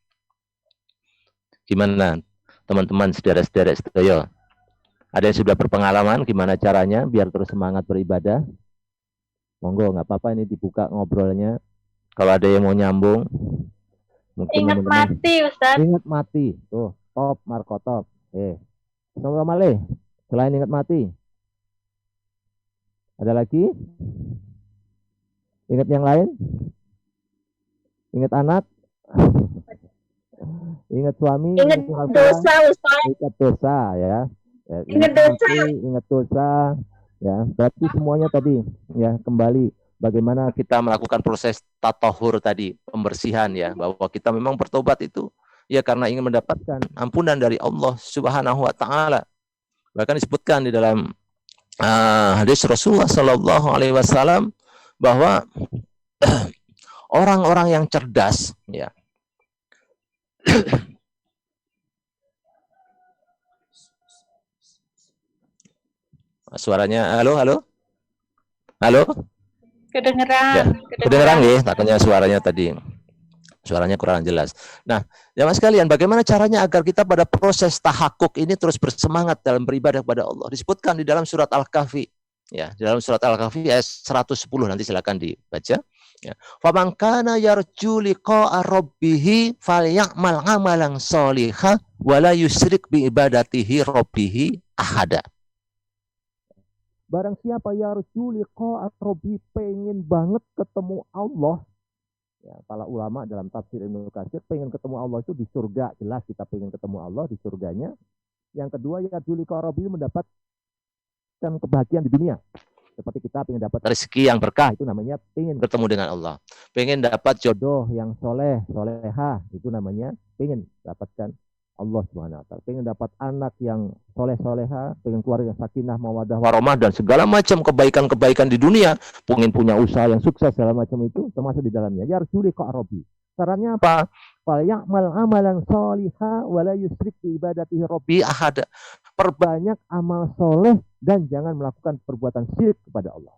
Gimana teman-teman saudara-saudara sedaya? Ada yang sudah berpengalaman gimana caranya biar terus semangat beribadah? Monggo, nggak apa-apa ini dibuka ngobrolnya. Kalau ada yang mau nyambung, mungkin
ingat mati, Ustaz.
Ingat mati. Tuh, top Marco top. Sama-sama Le, selain ingat mati. Ada lagi? Ingat yang lain? Ingat anak? Ingat suami,
Ingat
orang tua,
dosa, Ustaz.
ingat dosa ya. Ya,
Ingat dosa.
istri, ingat dosa ya. Berarti semuanya tadi ya kembali bagaimana kita melakukan proses tatahur tadi, pembersihan ya, bahwa kita memang bertobat itu ya karena ingin mendapatkan ampunan dari Allah Subhanahu wa taala. Bahkan disebutkan di dalam hadis Rasulullah Shallallahu alaihi wasallam bahwa orang-orang yang cerdas ya. Suaranya halo.
Kedengeran.
Ya, kedengeran nggih, takutnya suaranya tadi. Suaranya kurang jelas. Nah, jemaah sekalian, bagaimana caranya agar kita pada proses tahakuk ini terus bersemangat dalam beribadah kepada Allah? Disebutkan di dalam surat Al-Kahfi. Ya, di dalam surat Al-Kahfi ayat 110 nanti silakan dibaca. Ya. Faman kana yarju liqa'a rabbih falyamal amalan sholihan wa la yusyrik bi ibadatihi rabbih ahada. Barang siapa yarju liqa'a rabbih, pengen banget ketemu Allah. Ya, para ulama dalam tafsir Ibnu Katsir pengen ketemu Allah itu di surga, jelas kita pengen ketemu Allah di surganya. Yang kedua yarju liqa'a rabbih, mendapatkan kebahagiaan di dunia. Seperti kita pengen dapat rezeki yang berkah, itu namanya pengen ketemu dengan Allah. Pengen dapat jodoh yang soleh, soleha, itu namanya pengen dapatkan Allah Subhanahu wa taala. Pengen dapat anak yang soleh, soleha, pengen keluarga sakinah, mawaddah, warahmah, dan segala macam kebaikan-kebaikan di dunia. Pengen punya usaha yang sukses, segala macam itu termasuk di dalamnya. Yarju liqa' rabbi. Caranya apa? Falyamal amalan sholiha wa la yusyrik bi ibadatihi rabbi ahada. Perbanyak amal soleh dan jangan melakukan perbuatan syirik kepada Allah.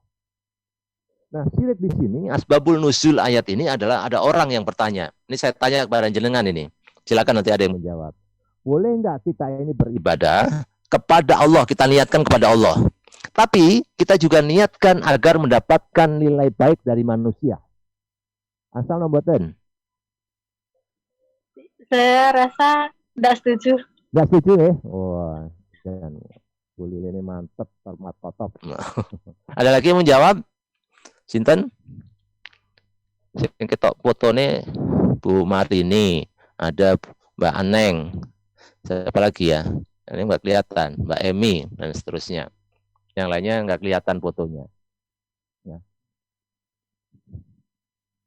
Nah, syirik di sini, asbabul nuzul ayat ini adalah ada orang yang bertanya. Ini saya tanya kepada jenengan ini. Silakan nanti ada yang menjawab. Boleh enggak kita ini beribadah kepada Allah, kita niatkan kepada Allah. Tapi kita juga niatkan agar mendapatkan nilai baik dari manusia. Asal nomboten.
Saya rasa tidak setuju.
Enggak setuju ya? Wah, jangan. Boleh ini mantep, format top. Ada lagi yang menjawab? Sinten? Sing ketok fotone Bu Marini, ada Mbak Aneng. Siapa lagi ya? Ini nggak kelihatan, Mbak Emi dan seterusnya. Yang lainnya nggak kelihatan fotonya. Ya.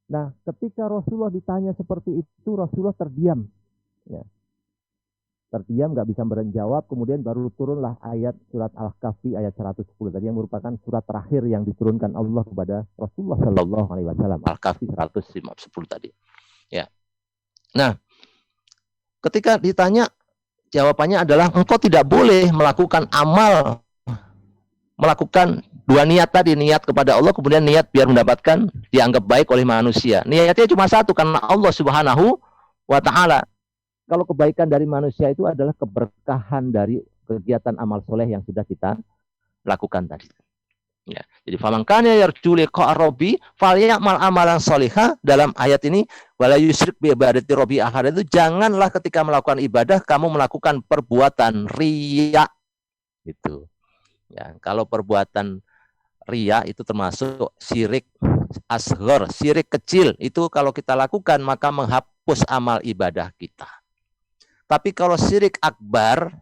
Nah, ketika Rasulullah ditanya seperti itu, Rasulullah terdiam. Ya. Terdiam, nggak bisa menjawab, kemudian baru turunlah ayat surat Al-Kahfi ayat 110 tadi yang merupakan surat terakhir yang diturunkan Allah kepada Rasulullah Shallallahu alaihi wasallam. Al-Kahfi 110 tadi. Ya. Nah, ketika ditanya, jawabannya adalah engkau tidak boleh melakukan amal, melakukan dua niat tadi, niat kepada Allah, kemudian niat biar mendapatkan dianggap baik oleh manusia. Niatnya cuma satu, karena Allah Subhanahu wa taala. Kalau kebaikan dari manusia itu adalah keberkahan dari kegiatan amal soleh yang sudah kita lakukan tadi. Ya, jadi faman kana yarju liqa'a rabbi falyamal amalan sholihan. Dalam ayat ini wala yusyrik bi ibadati rabbi ahad, itu janganlah ketika melakukan ibadah kamu melakukan perbuatan riya. Itu. Ya, kalau perbuatan riya itu termasuk syirik asghar, syirik kecil. Itu kalau kita lakukan maka menghapus amal ibadah kita. Tapi kalau syirik akbar,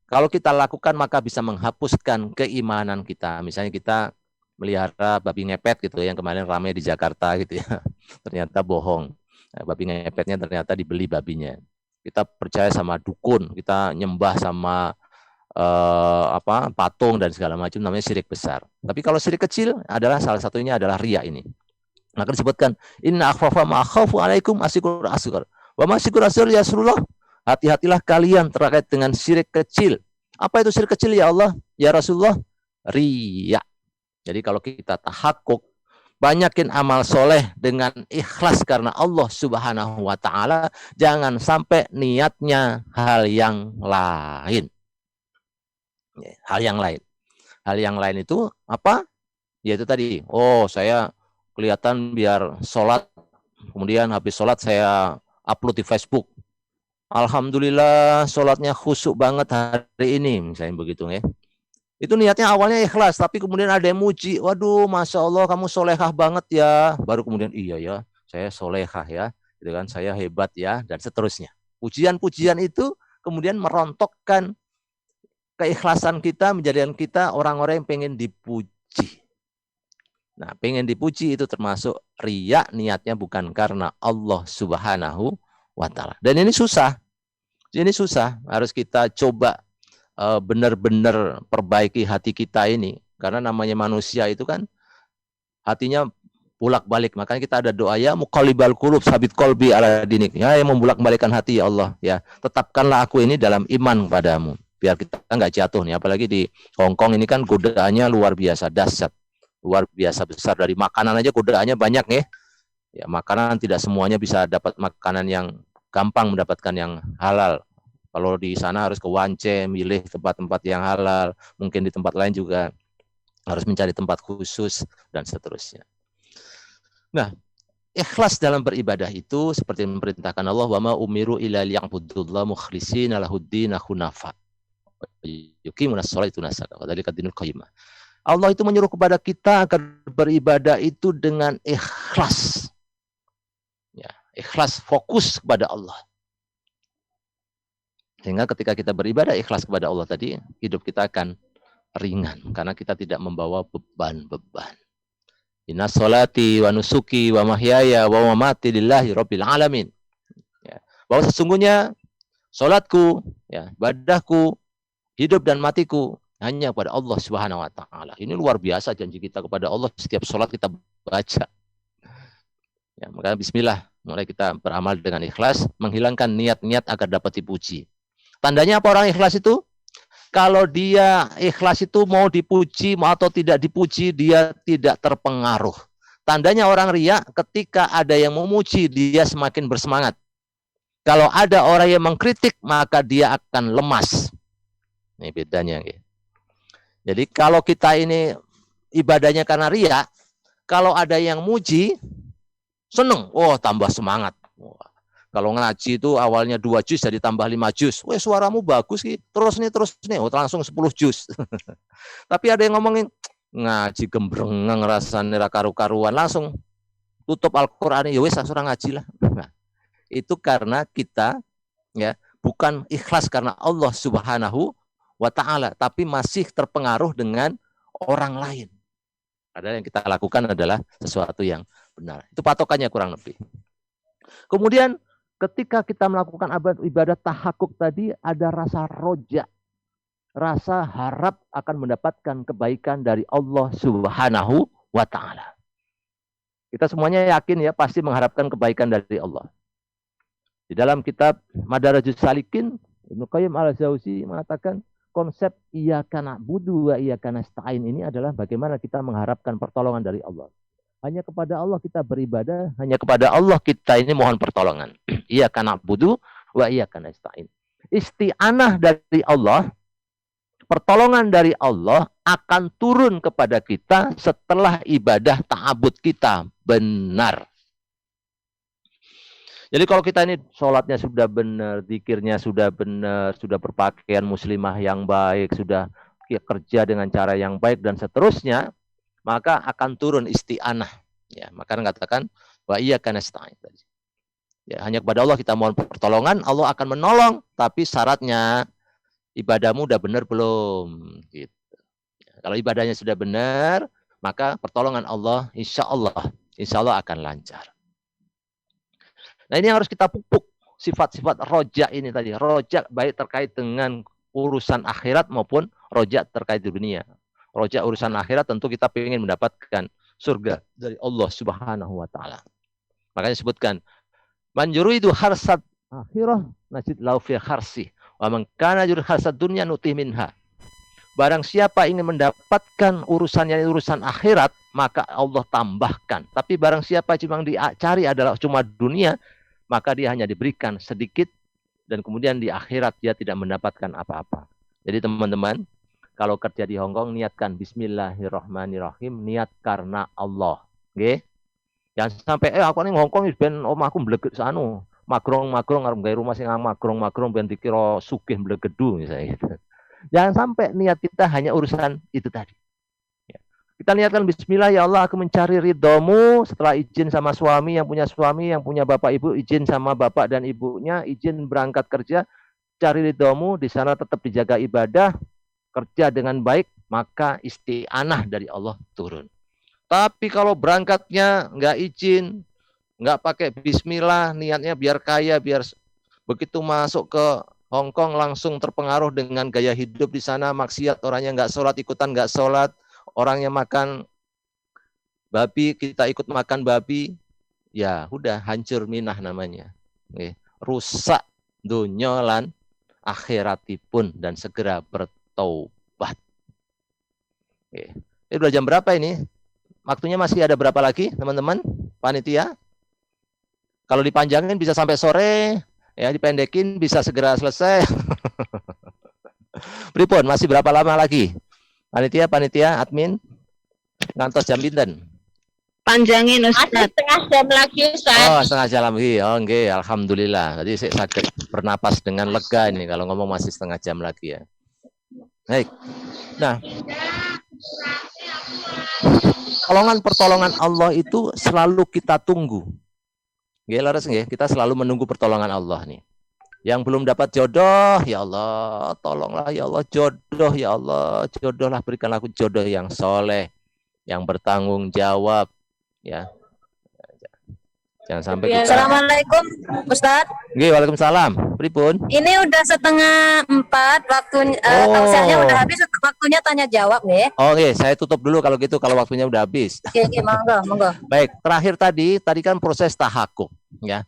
kalau kita lakukan maka bisa menghapuskan keimanan kita. Misalnya kita melihara babi ngepet gitu, yang kemarin ramai di Jakarta gitu ya. Ternyata bohong. Nah, babi ngepetnya ternyata dibeli babinya. Kita percaya sama dukun, kita nyembah sama patung dan segala macam, namanya syirik besar. Tapi kalau syirik kecil adalah salah satunya adalah riya ini. Maka disebutkan inna akhwafa ma akhafu alaikum asyikur asghar. Wa ma asyikur asghar ya Rasulullah. Hati-hatilah kalian terkait dengan syirik kecil. Apa itu syirik kecil ya Allah? Ya Rasulullah? Riya. Jadi kalau kita tahakuk, banyakin amal soleh dengan ikhlas karena Allah Subhanahu wa taala, jangan sampai niatnya hal yang lain. Hal yang lain. Hal yang lain itu apa? Yaitu tadi, saya kelihatan biar sholat, kemudian habis sholat saya upload di Facebook. Alhamdulillah sholatnya khusyuk banget hari ini, misalnya begitu ya. Itu niatnya awalnya ikhlas, tapi kemudian ada yang muji, waduh Masya Allah kamu solehah banget ya. Baru kemudian iya ya, saya solehah ya, gitu kan, saya hebat ya, dan seterusnya. Pujian-pujian itu kemudian merontokkan keikhlasan kita, menjadikan kita orang-orang yang pengen dipuji. Nah, pengen dipuji itu termasuk riya, niatnya bukan karena Allah Subhanahu wa Ta'ala. Dan ini susah. Ini susah. Harus kita coba benar-benar perbaiki hati kita ini. Karena namanya manusia itu kan hatinya bolak-balik. Makanya kita ada doa, ya muqallibal qulub sabit qalbi ala dinik. Ya, yang membolak-balikkan hati, ya Allah. Ya, tetapkanlah aku ini dalam iman padamu. Biar kita nggak jatuh nih. Apalagi di Hongkong ini kan godaannya luar biasa dahsyat. Luar biasa besar. Dari makanan aja godaannya banyak nih. Ya, makanan tidak semuanya bisa dapat makanan yang gampang mendapatkan yang halal. Kalau di sana harus ke Wance, milih tempat-tempat yang halal. Mungkin di tempat lain juga harus mencari tempat khusus dan seterusnya. Nah, ikhlas dalam beribadah itu seperti memerintahkan Allah, wa ma umiru illa liya'budullaha mukhlishina lahuddin hunafa. Yuqimunas sholata wa yutuna dzalika dinul qayyimah. Allah itu menyuruh kepada kita agar beribadah itu dengan ikhlas. Ya, ikhlas, fokus kepada Allah. Sehingga ketika kita beribadah ikhlas kepada Allah tadi, hidup kita akan ringan karena kita tidak membawa beban-beban. Inna sholati wa nusuki wa mahyaya wa mamati lillahi rabbil alamin. Ya, bahwa sesungguhnya salatku, ya, ibadahku, hidup dan matiku hanya kepada Allah Subhanahu wa Ta'ala. Ini luar biasa janji kita kepada Allah setiap sholat kita baca. Ya, maka bismillah, mulai kita beramal dengan ikhlas, menghilangkan niat-niat agar dapat dipuji. Tandanya apa orang ikhlas itu? Kalau dia ikhlas itu mau dipuji atau tidak dipuji, dia tidak terpengaruh. Tandanya orang riya, ketika ada yang memuji, dia semakin bersemangat. Kalau ada orang yang mengkritik, maka dia akan lemas. Ini bedanya. Jadi kalau kita ini ibadahnya karena riya, kalau ada yang muji, seneng, tambah semangat. Kalau ngaji itu awalnya 2 juz jadi tambah 5 juz. Suaramu bagus sih, terus nih, langsung 10 juz. Tapi ada yang ngomongin, ngaji gembrengeng rasanya karu-karuan, langsung tutup Al-Qur'an, ya wis langsung ngaji lah. Nah, itu karena kita ya bukan ikhlas karena Allah Subhanahu wa Ta'ala, tapi masih terpengaruh dengan orang lain. Padahal yang kita lakukan adalah sesuatu yang benar. Itu patokannya kurang lebih. Kemudian ketika kita melakukan ibadah tahakuk tadi, ada rasa roja, rasa harap akan mendapatkan kebaikan dari Allah Subhanahu wa Ta'ala. Kita semuanya yakin ya, pasti mengharapkan kebaikan dari Allah. Di dalam kitab Madarajus Salikin, Ibnu Qayyim al-Jauzi mengatakan, konsep iyyaka na'budu wa iyyaka nasta'in ini adalah bagaimana kita mengharapkan pertolongan dari Allah. Hanya kepada Allah kita beribadah, hanya kepada Allah kita ini mohon pertolongan. Iyyaka na'budu wa iyyaka nasta'in. Isti'anah dari Allah, pertolongan dari Allah akan turun kepada kita setelah ibadah ta'abud kita benar. Jadi kalau kita ini sholatnya sudah benar, zikirnya sudah benar, sudah berpakaian muslimah yang baik, sudah kerja dengan cara yang baik dan seterusnya, maka akan turun isti'anah. Ya, maka katakan wa iyyaka nasta'in. Ya, hanya kepada Allah kita mohon pertolongan, Allah akan menolong, tapi syaratnya ibadahmu udah benar belum? Gitu. Ya, kalau ibadahnya sudah benar, maka pertolongan Allah insya Allah akan lancar. Nah, ini yang harus kita pupuk, sifat-sifat roja ini tadi. Roja baik terkait dengan urusan akhirat maupun roja terkait di dunia. Roja urusan akhirat tentu kita ingin mendapatkan surga dari Allah Subhanahu wa Ta'ala. Makanya disebutkan, man yuridu harsad akhirah najid lahu fi harsih wa man kana yuridu harsad dunya nutih minha. Barang siapa ingin mendapatkan urusannya urusan akhirat, maka Allah tambahkan. Tapi barang siapa cuma dicari adalah cuma dunia, maka dia hanya diberikan sedikit dan kemudian di akhirat dia tidak mendapatkan apa-apa. Jadi teman-teman, kalau kerja di Hongkong niatkan bismillahirrahmanirrahim, niat karena Allah. Nggih. Jangan sampai aku ning Hongkong wis ben omahku mbleget sanu, magrong-magrong arep gawe rumah sing magrong-magrong ben dikira sugih mblegedu misalnya gitu. Jangan sampai niat kita hanya urusan itu tadi. Ya. Kita niatkan bismillah, ya Allah aku mencari ridhomu, setelah izin sama suami, yang punya bapak ibu, izin sama bapak dan ibunya, izin berangkat kerja, cari ridhomu, di sana tetap dijaga ibadah, kerja dengan baik, maka isti'anah dari Allah turun. Tapi kalau berangkatnya nggak izin, nggak pakai bismillah, niatnya biar kaya, biar begitu masuk ke Hong Kong langsung terpengaruh dengan gaya hidup di sana, maksiat, orangnya nggak sholat, ikutan nggak sholat, orangnya makan babi, kita ikut makan babi, ya udah hancur minah namanya. Rusak dunya lan akhiratipun dan segera bertaubat. Ini udah jam berapa ini? Waktunya masih ada berapa lagi, teman-teman? Panitia? Kalau dipanjangin bisa sampai sore, ya dipendekin bisa segera selesai. Pripun, masih berapa lama lagi? Panitia, admin, ngantos jam pinten?
Panjangin
Masih
Ustaz.
setengah jam lagi Ustaz.
Oh, setengah jam lagi. Oh, nggih, alhamdulillah. Jadi saya sakit bernapas dengan lega ini kalau ngomong masih setengah jam lagi ya. Baik. Nah, pertolongan Allah itu selalu kita tunggu. Nggih, laras nggih, kita selalu menunggu pertolongan Allah nih. Yang belum dapat jodoh, ya Allah, tolonglah ya Allah, jodoh ya Allah, jodohlah, berikanlah aku jodoh yang soleh, yang bertanggung jawab, ya. Jangan sampai kita.
Assalamualaikum Ustaz.
Nggih, waalaikumsalam. Pripun?
Ini udah 3:30 waktunya, tausiahnya udah habis, waktunya tanya jawab nih.
Oh, nggih, saya tutup dulu kalau gitu, kalau waktunya udah habis.
Oke, monggo.
Baik, terakhir tadi kan proses tahakuk, ya.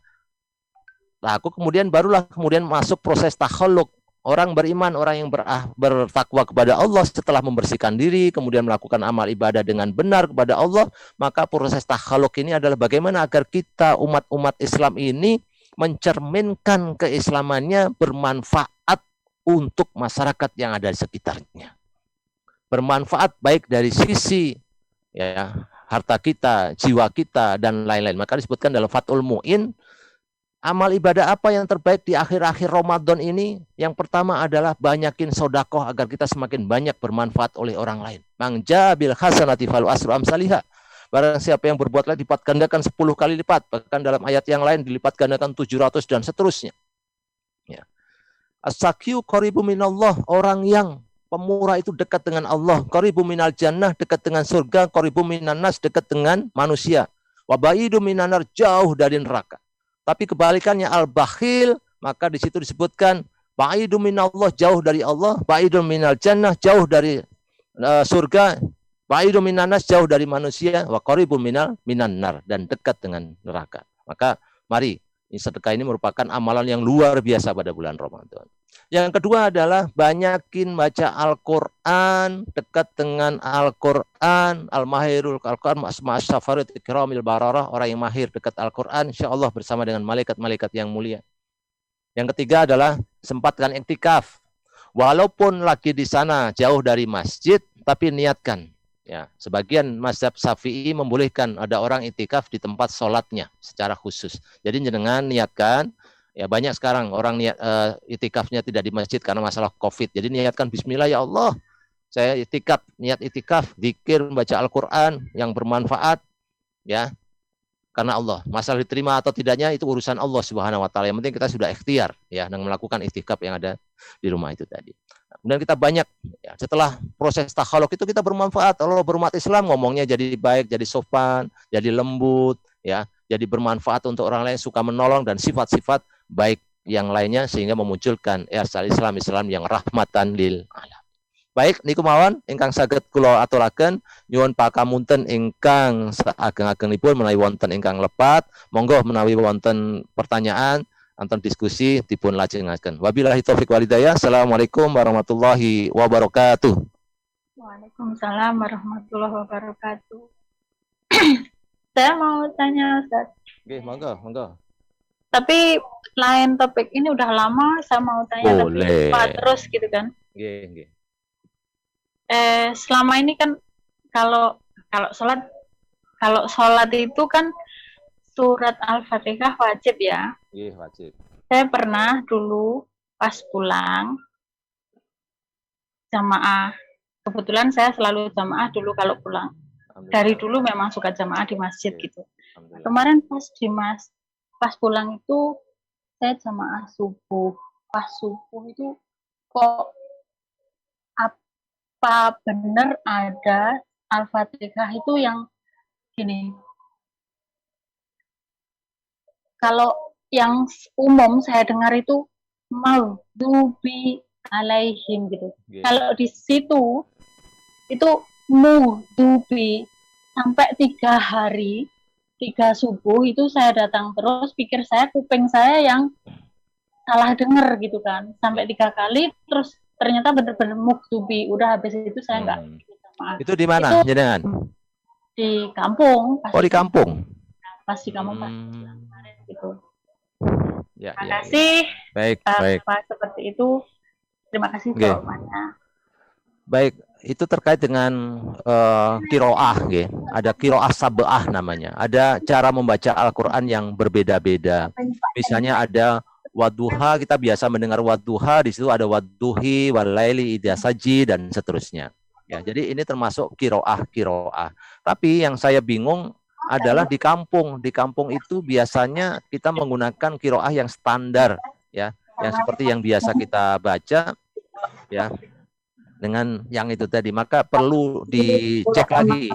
Tahakuk kemudian masuk proses takhaluk. Orang beriman, orang yang bertakwa kepada Allah setelah membersihkan diri, kemudian melakukan amal ibadah dengan benar kepada Allah, maka proses takhaluk ini adalah bagaimana agar kita umat-umat Islam ini mencerminkan keislamannya bermanfaat untuk masyarakat yang ada di sekitarnya. Bermanfaat baik dari sisi ya harta kita, jiwa kita, dan lain-lain. Maka disebutkan dalam Fathul Mu'in, amal ibadah apa yang terbaik di akhir-akhir Ramadan ini? Yang pertama adalah banyakin sodakoh agar kita semakin banyak bermanfaat oleh orang lain. Mangja bil hasanati falu asru amsalihah. Barang siapa yang berbuat lain dilipat gandakan 10 kali lipat. Bahkan dalam ayat yang lain dilipat gandakan 700 dan seterusnya. Ya. As-sakyu qaribu minallah. Orang yang pemurah itu dekat dengan Allah. Qaribu minal jannah, dekat dengan surga. Qaribu minan nas, dekat dengan manusia. Wa baidu minanar, jauh dari neraka. Tapi kebalikannya al-bakhil, maka di situ disebutkan baidu minallah, jauh dari Allah, baidu minal jannah, jauh dari surga, baidu minanas, jauh dari manusia, wa qaribu minan nar, dan dekat dengan neraka. Maka mari, sedekah ini merupakan amalan yang luar biasa pada bulan Ramadan. Yang kedua adalah banyakin baca Al-Quran, dekat dengan Al-Quran, Al-Mahirul Al-Quran, Ma'asyafarit Ikramil Bararah, orang yang mahir dekat Al-Quran, insya Allah bersama dengan malaikat-malaikat yang mulia. Yang ketiga adalah sempatkan iktikaf. Walaupun lagi di sana jauh dari masjid, tapi niatkan. Ya, sebagian mazhab Syafi'i membolehkan ada orang iktikaf di tempat sholatnya secara khusus. Jadi jenengan niatkan. Ya, banyak sekarang orang niat itikafnya tidak di masjid karena masalah Covid. Jadi niatkan bismillah ya Allah. Saya niat itikaf, zikir, membaca Al-Qur'an yang bermanfaat ya. Karena Allah. Masalah diterima atau tidaknya itu urusan Allah Subhanahu wa taala. Yang penting kita sudah ikhtiar ya dengan melakukan itikaf yang ada di rumah itu tadi. Kemudian kita banyak ya, setelah proses takhaluk itu kita bermanfaat. Allah berumat Islam ngomongnya jadi baik, jadi sopan, jadi lembut ya, jadi bermanfaat untuk orang lain, suka menolong dan sifat-sifat baik yang lainnya sehingga memunculkan Islam yang rahmatan lil alam. Baik niku mawon ingkang saged kula aturaken, nyuwun pakamunten ingkang saageng-agengipun menawi wonten ingkang lepat, monggo menawi wonten pertanyaan anton diskusi dipun lajengaken. Wabillahi taufik wal hidayah. Assalamualaikum warahmatullahi wabarakatuh.
Waalaikumsalam warahmatullahi wabarakatuh. Saya mau tanya Ustaz.
Oke, monggo.
Tapi lain topik ini udah lama saya mau tanya tapi lupa terus gitu kan.
Nggih.
Selama ini kan kalau sholat itu kan surat Al-Fatihah wajib ya.
Nggih, wajib.
Saya pernah dulu pas pulang jamaah
kebetulan saya selalu jamaah dulu kalau pulang. Dari dulu memang suka jamaah di masjid gitu. Kemarin pas pulang itu saya jamaah subuh. Pas subuh itu kok apa benar ada Al-Fatihah itu yang gini. Kalau yang umum saya dengar itu maghdubi alaihim gitu. Kalau di situ itu mughdubi sampai 3 hari, 3 subuh itu saya datang terus, pikir saya kuping saya yang salah dengar gitu kan, sampai 3 kali, terus ternyata benar-benar mughdubi. Udah habis itu saya nggak
Itu di mana jenengan?
Di kampung.
Oh di kampung.
Pas di kampung pas gitu.
Ya,
Terima kasih.
Baik, baik.
Seperti itu. Terima kasih jawabannya.
Baik, itu terkait dengan kiroah, ada kiroah sab'ah namanya. Ada cara membaca Al-Quran yang berbeda-beda. Misalnya ada wadduha, kita biasa mendengar wadduha, di situ ada wadduhi, walaili idza saji, dan seterusnya. Ya, jadi ini termasuk kiroah. Tapi yang saya bingung adalah di kampung. Di kampung itu biasanya kita menggunakan kiroah yang standar, ya, yang seperti yang biasa kita baca, ya, dengan yang itu tadi. Maka perlu dicek lagi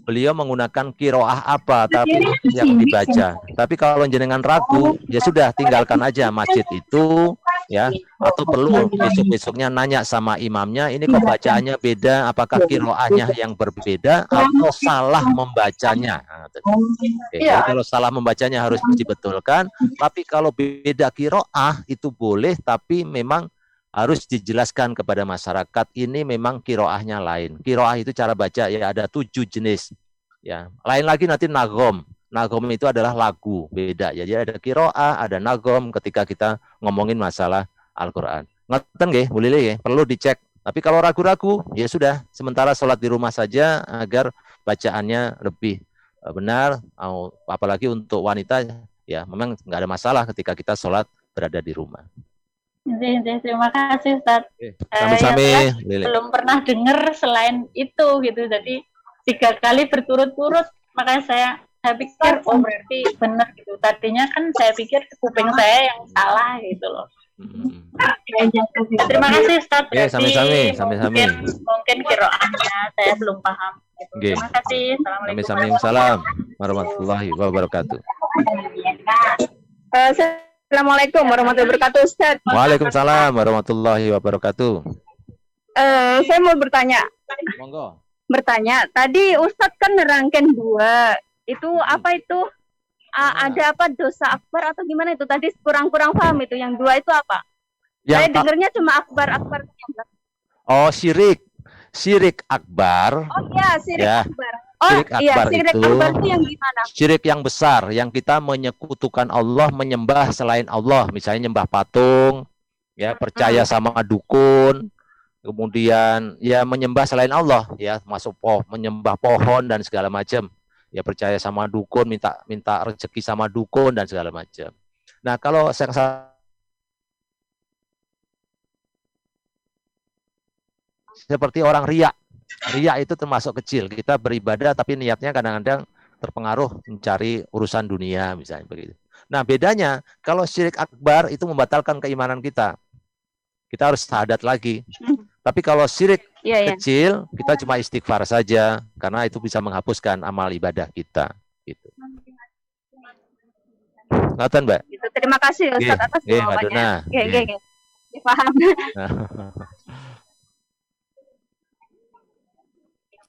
beliau menggunakan kiroah apa tapi yang dibaca. Tapi kalau jenengan ragu, ya sudah tinggalkan aja masjid itu, ya. Atau perlu besok-besoknya nanya sama imamnya, ini kok bacaannya beda, apakah kiroahnya yang berbeda atau salah membacanya. Nah, jadi kalau salah membacanya harus dibetulkan. Tapi kalau beda kiroah itu boleh, tapi memang harus dijelaskan kepada masyarakat ini memang kiroahnya lain. Kiroah itu cara baca ya ada 7 jenis. Ya, lain lagi nanti nagom. Nagom itu adalah lagu, beda ya. Jadi ada kiroah, ada nagom ketika kita ngomongin masalah Al-Qur'an. Ngeten nggih, Bu Lili ya, perlu dicek. Tapi kalau ragu-ragu, ya sudah, sementara sholat di rumah saja agar bacaannya lebih benar. Apalagi untuk wanita ya, memang nggak ada masalah ketika kita sholat berada di rumah.
Terima kasih Ustaz.
Sami-sami.
Belum pernah dengar selain itu gitu. Jadi 3 kali berturut-turut, makanya saya pikir oh berarti benar gitu. Tadinya kan saya pikir kuping saya yang salah gitu loh. Terima kasih Ustaz.
Sami-sami.
Mungkin kiroahnya saya belum paham. Gitu. Terima kasih.
Assalamualaikum warahmatullahi wabarakatuh.
Assalamualaikum warahmatullahi wabarakatuh, Ustaz.
Waalaikumsalam warahmatullahi wabarakatuh.
Saya mau bertanya.
Monggo.
Bertanya, tadi Ustadz kan nerangkan 2. Itu apa itu? Ada apa dosa akbar atau gimana itu? Tadi kurang-kurang paham itu. Yang 2 itu apa? Saya dengarnya cuma akbar.
Oh, syirik akbar.
Oh iya, syirik akbar. Oh
Syirik akbar
syirik akbar itu yang gimana?
Syirik yang besar, yang kita menyekutukan Allah, menyembah selain Allah, misalnya nyembah patung, ya, percaya sama dukun, kemudian ya menyembah selain Allah, ya, masuk menyembah pohon dan segala macam, ya, percaya sama dukun, minta rezeki sama dukun dan segala macam. Nah, kalau seperti orang riya itu termasuk kecil. Kita beribadah tapi niatnya kadang-kadang terpengaruh mencari urusan dunia misalnya begitu. Nah, bedanya kalau syirik akbar itu membatalkan keimanan kita. Kita harus syahadat lagi. Tapi kalau syirik kecil, kita cuma istighfar saja karena itu bisa menghapuskan amal ibadah kita gitu. Ngoten, Mbak?
Gitu. Terima kasih Ustaz atas jawabannya. Oke. Paham.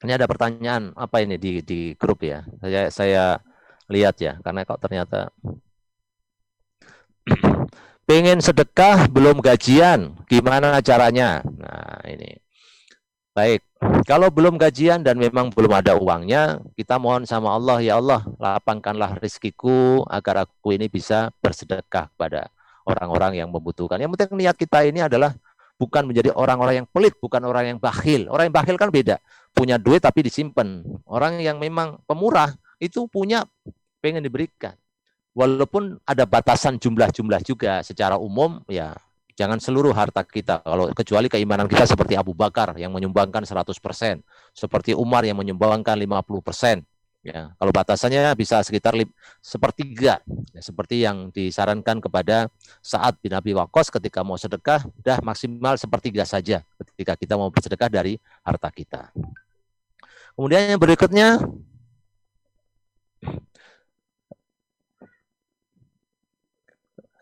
Ini ada pertanyaan apa ini di grup ya? Saya lihat ya, karena kok ternyata pengen sedekah belum gajian, gimana caranya? Nah, ini. Baik, kalau belum gajian dan memang belum ada uangnya, kita mohon sama Allah, ya Allah, lapangkanlah rezekiku agar aku ini bisa bersedekah kepada orang-orang yang membutuhkan. Yang penting niat kita ini adalah bukan menjadi orang-orang yang pelit, bukan orang yang bakhil. Orang yang bakhil kan beda. Punya duit tapi disimpan. Orang yang memang pemurah itu punya pengen diberikan. Walaupun ada batasan jumlah-jumlah juga secara umum ya Jangan seluruh harta kita, kalau kecuali keimanan kita seperti Abu Bakar yang menyumbangkan 100%, seperti Umar yang menyumbangkan 50%. Ya, kalau batasannya bisa sekitar sepertiga, ya, seperti yang disarankan kepada Sa'ad bin Abi Waqqas ketika mau sedekah, dah maksimal sepertiga saja ketika kita mau bersedekah dari harta kita. Kemudian yang berikutnya,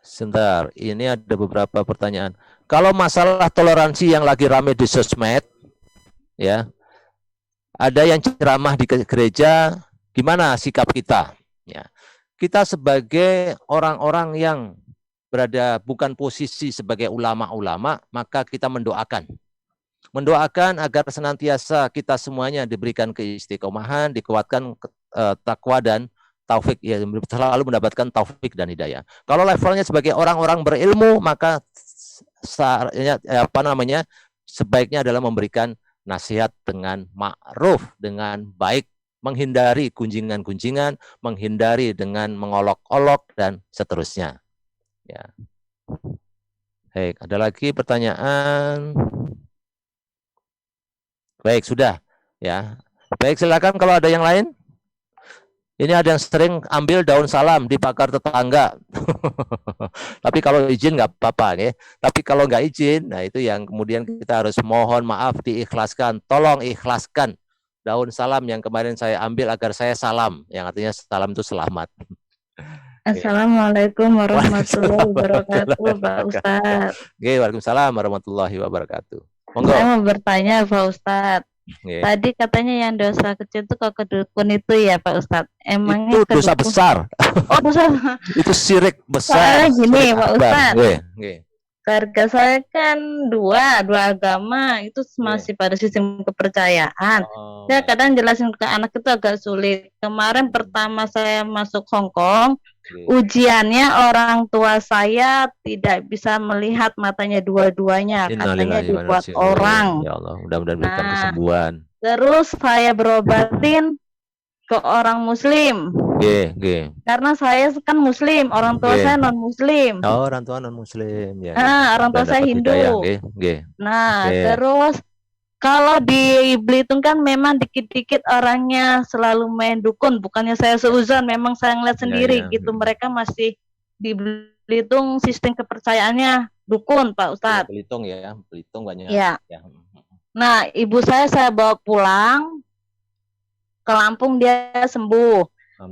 sebentar, ini ada beberapa pertanyaan. Kalau masalah toleransi yang lagi ramai di sosmed, ya, ada yang ceramah di gereja, gimana sikap kita? Ya, kita sebagai orang-orang yang berada bukan posisi sebagai ulama-ulama, maka kita mendoakan agar senantiasa kita semuanya diberikan keistiqomahan, dikuatkan takwa dan taufik, ya, selalu mendapatkan taufik dan hidayah. Kalau levelnya sebagai orang-orang berilmu, maka sebaiknya adalah memberikan nasihat dengan ma'ruf, dengan baik, menghindari gunjingan-gunjingan, menghindari dengan mengolok-olok dan seterusnya. Ya. Baik, ada lagi pertanyaan? Baik, sudah. Ya. Baik, silakan kalau ada yang lain. Ini ada yang sering ambil daun salam dibakar tetangga. Tapi kalau izin nggak apa-apa, ya. Tapi kalau nggak izin, nah itu yang kemudian kita harus mohon maaf, diikhlaskan. Tolong ikhlaskan daun salam yang kemarin saya ambil agar saya salam, yang artinya salam itu selamat.
Assalamualaikum warahmatullahi wabarakatuh, Pak Ustadz.
Oke, waalaikumsalam warahmatullahi wabarakatuh. Monggo.
Saya mau bertanya, Pak Ustadz.
Oke.
Tadi katanya yang dosa kecil itu kalau kedukun itu ya, Pak Ustadz. Emangnya
Itu dosa
kedukun-
besar.
Oh, dosa.
Itu syirik besar.
Soalnya gini,
Syirik
Pak
akbar.
Ustadz.
Oke.
Keluarga saya kan dua agama itu masih pada sistem kepercayaan.
Oh,
Saya kadang jelasin ke anak itu agak sulit. Kemarin pertama saya masuk Hong Kong,
oke.
ujiannya orang tua saya tidak bisa melihat matanya dua-duanya, katanya
Innalillahi wa inna
dibuat
ilaihi raji'un.
orang.
Ya Allah, mudah-mudahan berikan
Nah.
kesembuhan.
Terus saya berobatin ke orang Muslim
Oke.
karena saya kan Muslim, orang tua
Oke.
saya non Muslim.
Oh, orang tua non muslim ya.
Orang tua
Dan
saya
dapat
Hindu.
hidayah, oke.
Nah,
Oke.
terus kalau di Belitung kan memang dikit-dikit orangnya selalu main dukun. Bukannya saya seuzon, memang saya ngeliat sendiri
ya.
gitu. Mereka masih di Belitung sistem kepercayaannya dukun, Pak Ustadz.
Belitung ya, Belitung banyak.
Ya.
Ya.
Nah, ibu saya bawa pulang ke Lampung, dia sembuh.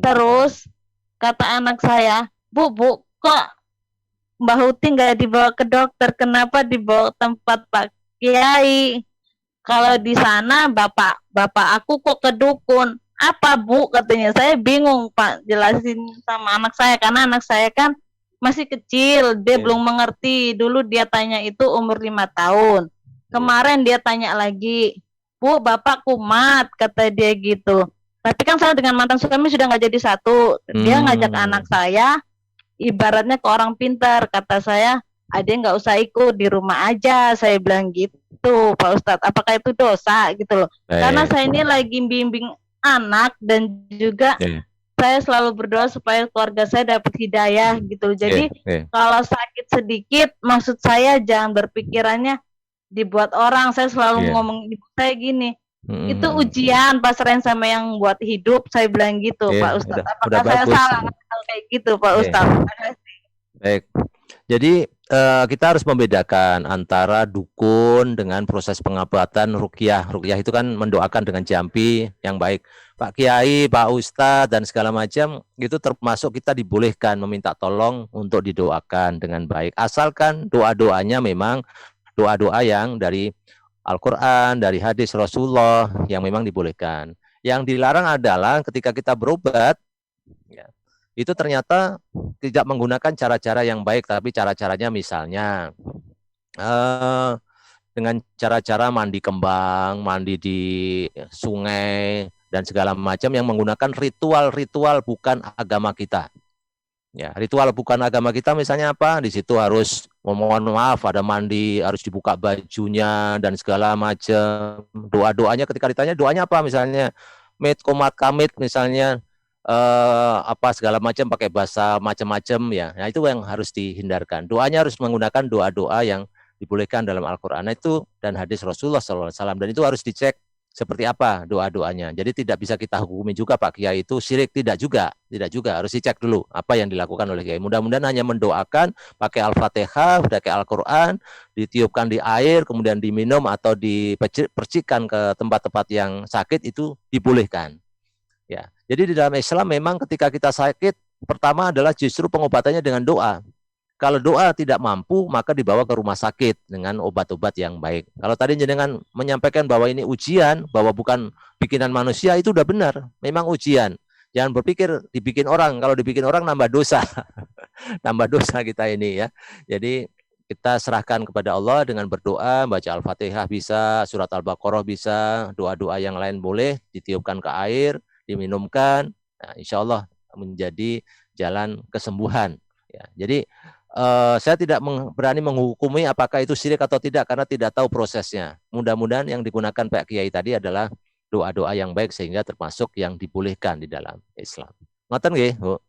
Terus kata anak saya, Bu, kok Mbak Huti nggak dibawa ke dokter? Kenapa dibawa ke tempat Pak Kiai? Kalau di sana bapak aku kok ke dukun. Apa, Bu? Katanya. Saya bingung, Pak, jelasin sama anak saya karena anak saya kan masih kecil, dia
Oke.
belum mengerti. Dulu dia tanya itu umur 5 tahun. Kemarin dia tanya lagi, Bu, bapak kumat, kata dia gitu. Tapi kan saya dengan mantan suami sudah nggak jadi satu. Dia ngajak anak saya, ibaratnya ke orang pintar. Kata saya, adek nggak usah ikut, di rumah aja. Saya bilang gitu, Pak Ustadz. Apakah itu dosa gitu loh? Karena saya ini lagi bimbing anak dan juga saya selalu berdoa supaya keluarga saya dapat hidayah gitu. Jadi kalau sakit sedikit, maksud saya jangan berpikirannya dibuat orang. Saya selalu ngomong ibu saya gini, itu ujian pasrahin sama yang buat hidup, saya bilang gitu, Pak Ustadz. Apakah saya salah hal kayak gitu, Pak Ustadz?
Baik. Jadi kita harus membedakan antara dukun dengan proses pengobatan ruqyah. Ruqyah itu kan mendoakan dengan jampi yang baik. Pak Kiai, Pak Ustadz dan segala macam itu termasuk kita dibolehkan meminta tolong untuk didoakan dengan baik. Asalkan doa-doanya memang doa-doa yang dari Al-Quran, dari hadis Rasulullah yang memang dibolehkan. Yang dilarang adalah ketika kita berobat, ya, itu ternyata tidak menggunakan cara-cara yang baik, tapi cara-caranya misalnya dengan cara-cara mandi kembang, mandi di sungai, dan segala macam yang menggunakan ritual-ritual bukan agama kita. Ya, ritual bukan agama kita misalnya apa? Di situ harus mohon maaf ada mandi, harus dibuka bajunya dan segala macam. Doa-doanya ketika ditanya doanya apa misalnya? Mit komat kamit misalnya apa segala macam pakai bahasa macam-macam ya. Nah, itu yang harus dihindarkan. Doanya harus menggunakan doa-doa yang dibolehkan dalam Al-Qur'an itu dan hadis Rasulullah SAW, dan itu harus dicek seperti apa doa-doanya. Jadi tidak bisa kita hukumi juga Pak Kiai itu syirik, tidak juga harus dicek dulu apa yang dilakukan oleh Kiai. Mudah-mudahan hanya mendoakan pakai Al-Fatihah, pakai Al-Qur'an, ditiupkan di air, kemudian diminum atau dipercikkan ke tempat-tempat yang sakit itu dibolehkan. Ya. Jadi di dalam Islam memang ketika kita sakit, pertama adalah justru pengobatannya dengan doa. Kalau doa tidak mampu, maka dibawa ke rumah sakit dengan obat-obat yang baik. Kalau tadi jenengan menyampaikan bahwa ini ujian, bahwa bukan bikinan manusia, itu udah benar. Memang ujian. Jangan berpikir dibikin orang. Kalau dibikin orang nambah dosa. Nambah dosa kita ini ya. Jadi kita serahkan kepada Allah dengan berdoa, baca Al-Fatihah bisa, surat Al-Baqarah bisa, doa-doa yang lain boleh, ditiupkan ke air, diminumkan. Nah, insya Allah menjadi jalan kesembuhan. Ya, jadi saya tidak berani menghukumi apakah itu syirik atau tidak karena tidak tahu prosesnya. Mudah-mudahan yang digunakan Pak Kiai tadi adalah doa-doa yang baik sehingga termasuk yang dibolehkan di dalam Islam. Ngoten nggih, Bu?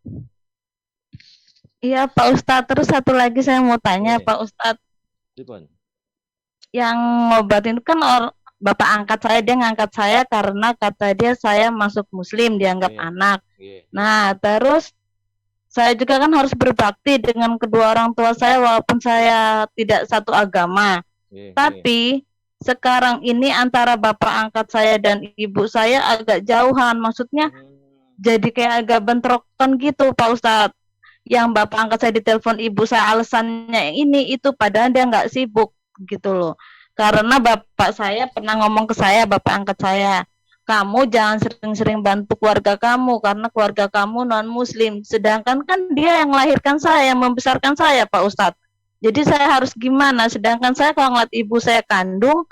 Iya Pak Ustadz, terus satu lagi saya mau tanya Pak Ustadz, yang ngobatin kan bapak angkat saya, dia ngangkat saya karena kata dia saya masuk Muslim, dianggap anak. Nah terus saya juga kan harus berbakti dengan kedua orang tua saya walaupun saya tidak satu agama. Tapi sekarang ini antara bapak angkat saya dan ibu saya agak jauhan. Maksudnya jadi kayak agak bentrokan gitu Pak Ustadz. Yang bapak angkat saya ditelepon ibu saya alasannya ini itu padahal dia nggak sibuk gitu loh. Karena bapak saya pernah ngomong ke saya, bapak angkat saya, kamu jangan sering-sering bantu keluarga kamu karena keluarga kamu non-muslim. Sedangkan kan dia yang melahirkan saya, yang membesarkan saya Pak Ustadz. Jadi saya harus gimana? Sedangkan saya kalau ngeliat ibu saya kandung,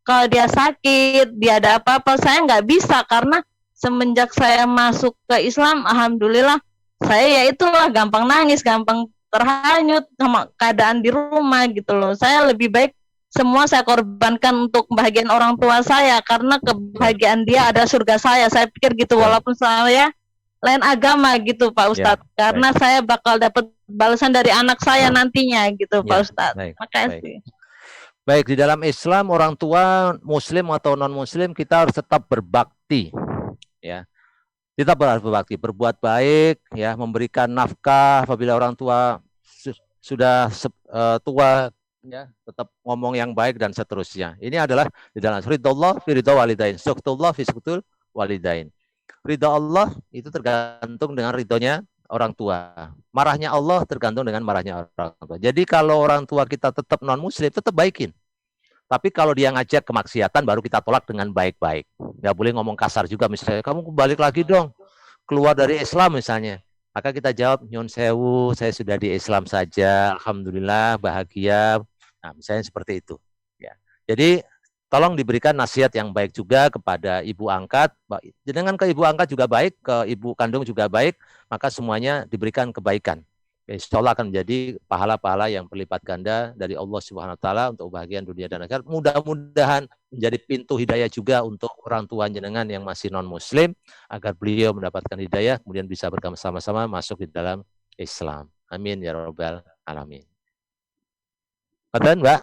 kalau dia sakit, dia ada apa-apa, saya nggak bisa. Karena semenjak saya masuk ke Islam, alhamdulillah, saya ya itulah gampang nangis, gampang terhanyut sama keadaan di rumah gitu loh. Saya lebih baik semua saya korbankan untuk kebahagiaan orang tua saya karena kebahagiaan dia ada surga saya. Saya pikir gitu walaupun saya lain agama gitu Pak Ustadz. Karena saya bakal dapat balasan dari anak saya nantinya gitu Pak Ustadz. Makasih.
Baik, di dalam Islam orang tua muslim atau non muslim kita harus tetap berbakti ya. Kita harus berbakti, berbuat baik ya, memberikan nafkah apabila orang tua sudah tua ya, tetap ngomong yang baik dan seterusnya. Ini adalah di dalam ridha fi ridha walidain, suktullah fi suktul walidain. Ridha Allah itu tergantung dengan ridhonya orang tua. Marahnya Allah tergantung dengan marahnya orang tua. Jadi kalau orang tua kita tetap non muslim, tetap baikin. Tapi kalau dia ngajak kemaksiatan baru kita tolak dengan baik-baik. Nggak boleh ngomong kasar juga misalnya, kamu balik lagi dong, keluar dari Islam misalnya. Maka kita jawab, nyun sewu, saya sudah di Islam saja, alhamdulillah, bahagia. Nah, misalnya seperti itu. Ya. Jadi tolong diberikan nasihat yang baik juga kepada ibu angkat. Dengan ke ibu angkat juga baik, ke ibu kandung juga baik, maka semuanya diberikan kebaikan. Insya Allah akan menjadi pahala-pahala yang berlipat ganda dari Allah Subhanahu Wa Taala untuk kebahagiaan dunia dan akhirat. Mudah-mudahan menjadi pintu hidayah juga untuk orang tua jenengan yang masih non Muslim agar beliau mendapatkan hidayah kemudian bisa bersama-sama masuk di dalam Islam. Amin ya rabbal alamin. Betul, Mbak?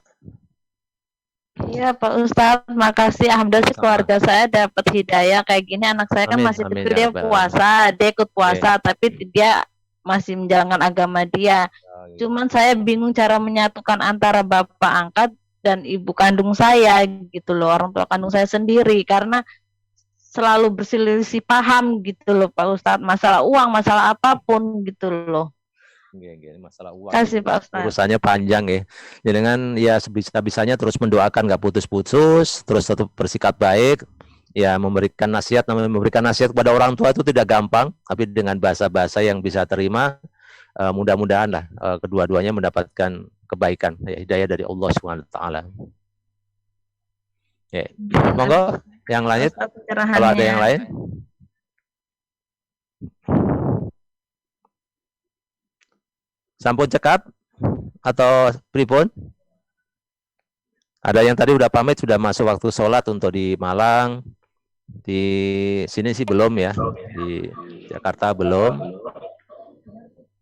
Iya Pak Ustadz, makasih. Alhamdulillah keluarga saya dapat hidayah kayak gini. Anak saya kan masih kecil, dia puasa, dia ikut puasa, tapi dia masih menjalankan agama dia. Cuman saya bingung cara menyatukan antara bapak angkat dan ibu kandung saya gitu loh, orang tua kandung saya sendiri, karena selalu berselisih paham gitu loh Pak Ustadz, masalah uang, masalah apapun gitu loh.
Masalah uang.
Kasih Pak Ustadz.
Urusannya panjang ya. Dengan ya sebisa-bisanya terus mendoakan nggak putus-putus, terus tetap bersikap baik. Ya, memberikan nasihat kepada orang tua itu tidak gampang, tapi dengan bahasa-bahasa yang bisa terima, mudah-mudahan lah kedua-duanya mendapatkan kebaikan, ya, hidayah dari Allah Subhanahu Wa Taala. Ya, monggo yang lain, kalau ada yang lain. Sampun cekap atau pripun? Ada yang tadi udah pamit sudah masuk waktu sholat untuk di Malang. Di sini sih belum ya, di Jakarta belum.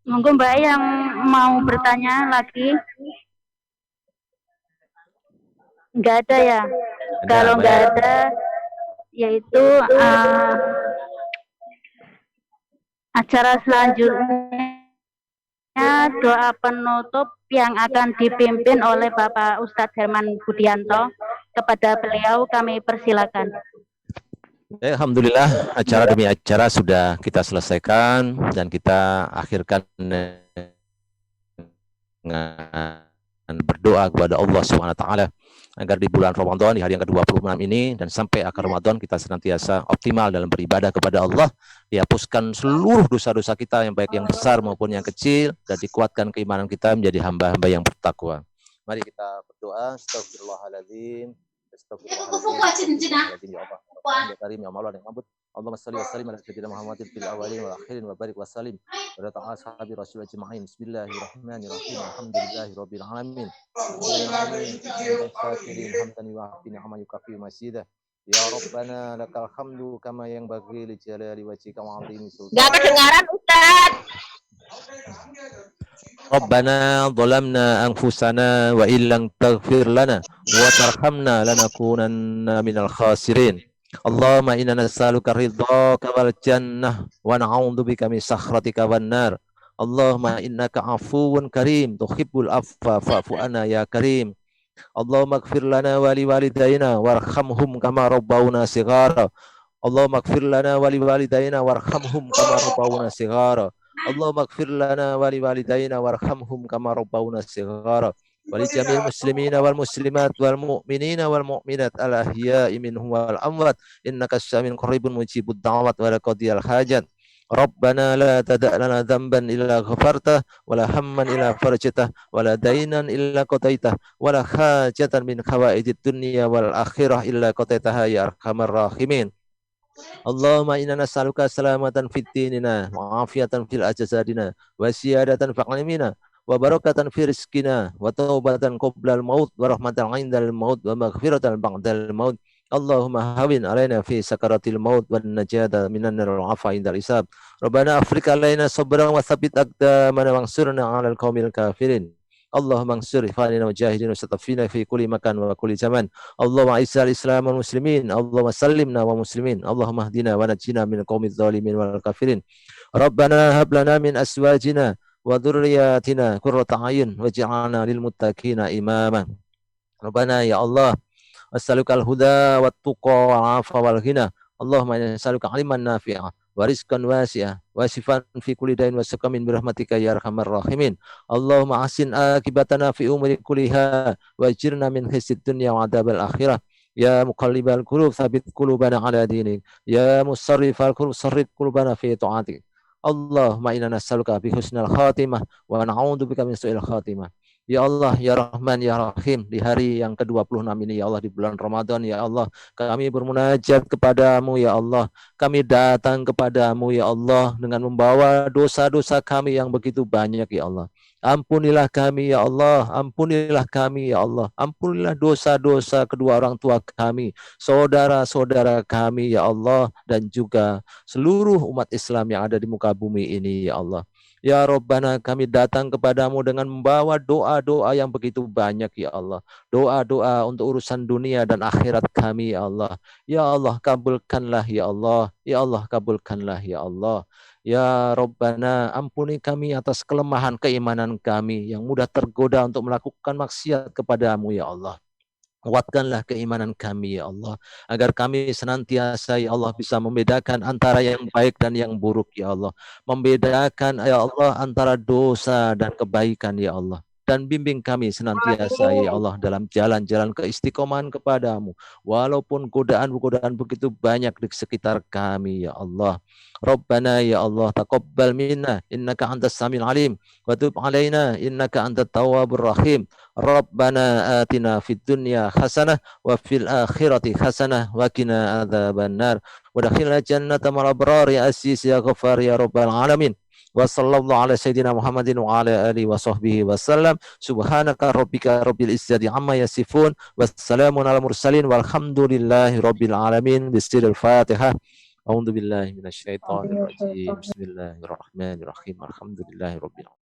Monggo Mbak yang mau bertanya lagi. Nggak ada ya? Kalau nggak ada, yaitu acara selanjutnya doa penutup yang akan dipimpin oleh Bapak Ustadz Herman Budianto. Kepada beliau kami persilakan.
Alhamdulillah, acara demi acara sudah kita selesaikan dan kita akhirkan dengan berdoa kepada Allah SWT agar di bulan Ramadan, di hari yang ke-26 ini dan sampai akhir Ramadan kita senantiasa optimal dalam beribadah kepada Allah, dihapuskan seluruh dosa-dosa kita yang baik yang besar maupun yang kecil, dan dikuatkan keimanan kita menjadi hamba-hamba yang bertakwa. Mari kita berdoa. Astagfirullahaladzim. Astagfirullahaladzim. Ya Karim, ya Allah yang mabut. Allahumma salli wa sallim ala sayyidina Muhammadin fil awwalin wal akhirin wa barik wa sallim wa ta'ala sahabi rasul ajma'in. Bismillahirrahmanirrahim. Alhamdulillahirabbil alamin. Hamdan wa ni'ma yukafi masjidah. Ya Rabbana lakal hamdu kama yang bagi li jalali wajhika wa 'azimi sultanik.
Enggak kedengaran Ustaz.
Rabbana zalamna anfusana wa illam taghfir lana wa tarhamna lanakunanna minal khasirin. Allahumma inna nas'aluka ridhaka wal jannah wa na'udzubika min sakhratika wan nar. Allahumma innaka afuwun karim tuhibbul afwa fa'fu anna ya karim. Allahumma ighfir lana wa liwalidayna warhamhum kama rabbawna shighara. Allahumma ighfir lana wa liwalidayna warhamhum kama rabbawna shighara. Allahumma ighfir lana wa liwalidayna warhamhum kama rabbawna shighara. ولجميع المسلمين والمسلمات والمؤمنين والمؤمنات الأحياء منهم والأموات إنك السميع قريب مجيب الدعوات ولا قاضي الحاجات. ربنا لا تدع لنا ذنبا إلا غفرته ولا هما إلا فرجته ولا دينا إلا قضيته ولا حاجة من حوائج الدنيا والآخرة إلا قضيتها يا أرحم الراحمين. اللهم إنا نسألك سلامة في ديننا وعافية في أجسادنا وزيادة في علمنا wa barakatan fi rizqina wa taubatan qoblal maut wa rahmatan 'indal maut wa maghfiratan ba'dal maut. Allahumma hawin alaina fi sakaratil maut wan najata minan nar wal afa indal hisab. Rabbana afriq alaina sabran wa tsabbit aqdamana wansurna 'alal qaumil kafirin. Allahumma ansur ikhwanina mujahidin wa satafina fi kulli makan wa kulli zaman. Allahumma izzal islam wal muslimin. Allahumma sallimna wa muslimin. Allahumma hdina wa najjina min qaumiz zalimin wal kafirin. Rabbana hab lana min aswajina wa dzurriyyatina qurrata a'yun waj'alna lil muttaqina imama. Rabbana ya Allah, as'alukal huda wat tuqa wal afa wal ghina. Allahumma inna nas'aluka 'ilman nafi'a wa rizqan wasi'a wa shifaan fi kulli dain wa saqamin bi rahmatika ya arhamar rahimin. Allahumma ahsin akibatana fi umuri kulliha wa ajirna min khizyid dunya wa adzabil akhirah. Ya muqallibal qulub tsabbit qulubana 'ala dinik. Ya musarrifal qulub sarrif qulubana fi ta'atik. Allahumma inna nas'aluka bi husnil khatimah wa na'udzubika min su'il khatimah. Ya Allah, ya Rahman, ya Rahim, di hari yang ke-26 ini ya Allah, di bulan Ramadan ya Allah, kami bermunajat kepadamu ya Allah. Kami datang kepadamu ya Allah dengan membawa dosa-dosa kami yang begitu banyak ya Allah. Ampunilah kami ya Allah, ampunilah kami ya Allah, ampunilah dosa-dosa kedua orang tua kami, saudara-saudara kami ya Allah, dan juga seluruh umat Islam yang ada di muka bumi ini ya Allah. Ya Rabbana, kami datang kepadamu dengan membawa doa-doa yang begitu banyak ya Allah. Doa-doa untuk urusan dunia dan akhirat kami ya Allah. Ya Allah, kabulkanlah ya Allah. Ya Allah, kabulkanlah ya Allah. Ya Rabbana, ampuni kami atas kelemahan keimanan kami yang mudah tergoda untuk melakukan maksiat kepadamu ya Allah. Kuatkanlah keimanan kami ya Allah, agar kami senantiasa ya Allah bisa membedakan antara yang baik dan yang buruk ya Allah. Membedakan ya Allah antara dosa dan kebaikan ya Allah. Dan bimbing kami senantiasa ya Allah dalam jalan-jalan keistiqomahan kepadamu. Walaupun godaan-godaan begitu banyak di sekitar kami ya Allah. Rabbana ya Allah, taqabbal minna innaka antas samiul alim wa tub alaina innaka antat tawwabur rahim. Rabbana atina fid dunya hasanah wa fil akhirati hasanah wa qina adzabannar. Wa dakhilna jannata ma'al abrar ya aziz ya ghafar ya rabbal alamin. Wa sallallahu ala sayyidina Muhammadin wa ala alihi wa sahbihi wa sallam. Subhanaka rabbika rabbil izzati amma yasifun. Wassalamun ala mursalin walhamdulillahi rabbil alamin. Bismillahirrahmanirrahim. A'udzu billahi minasyaitonir rajim. Bismillahirrahmanirrahim. Alhamdulillahirabbil alamin.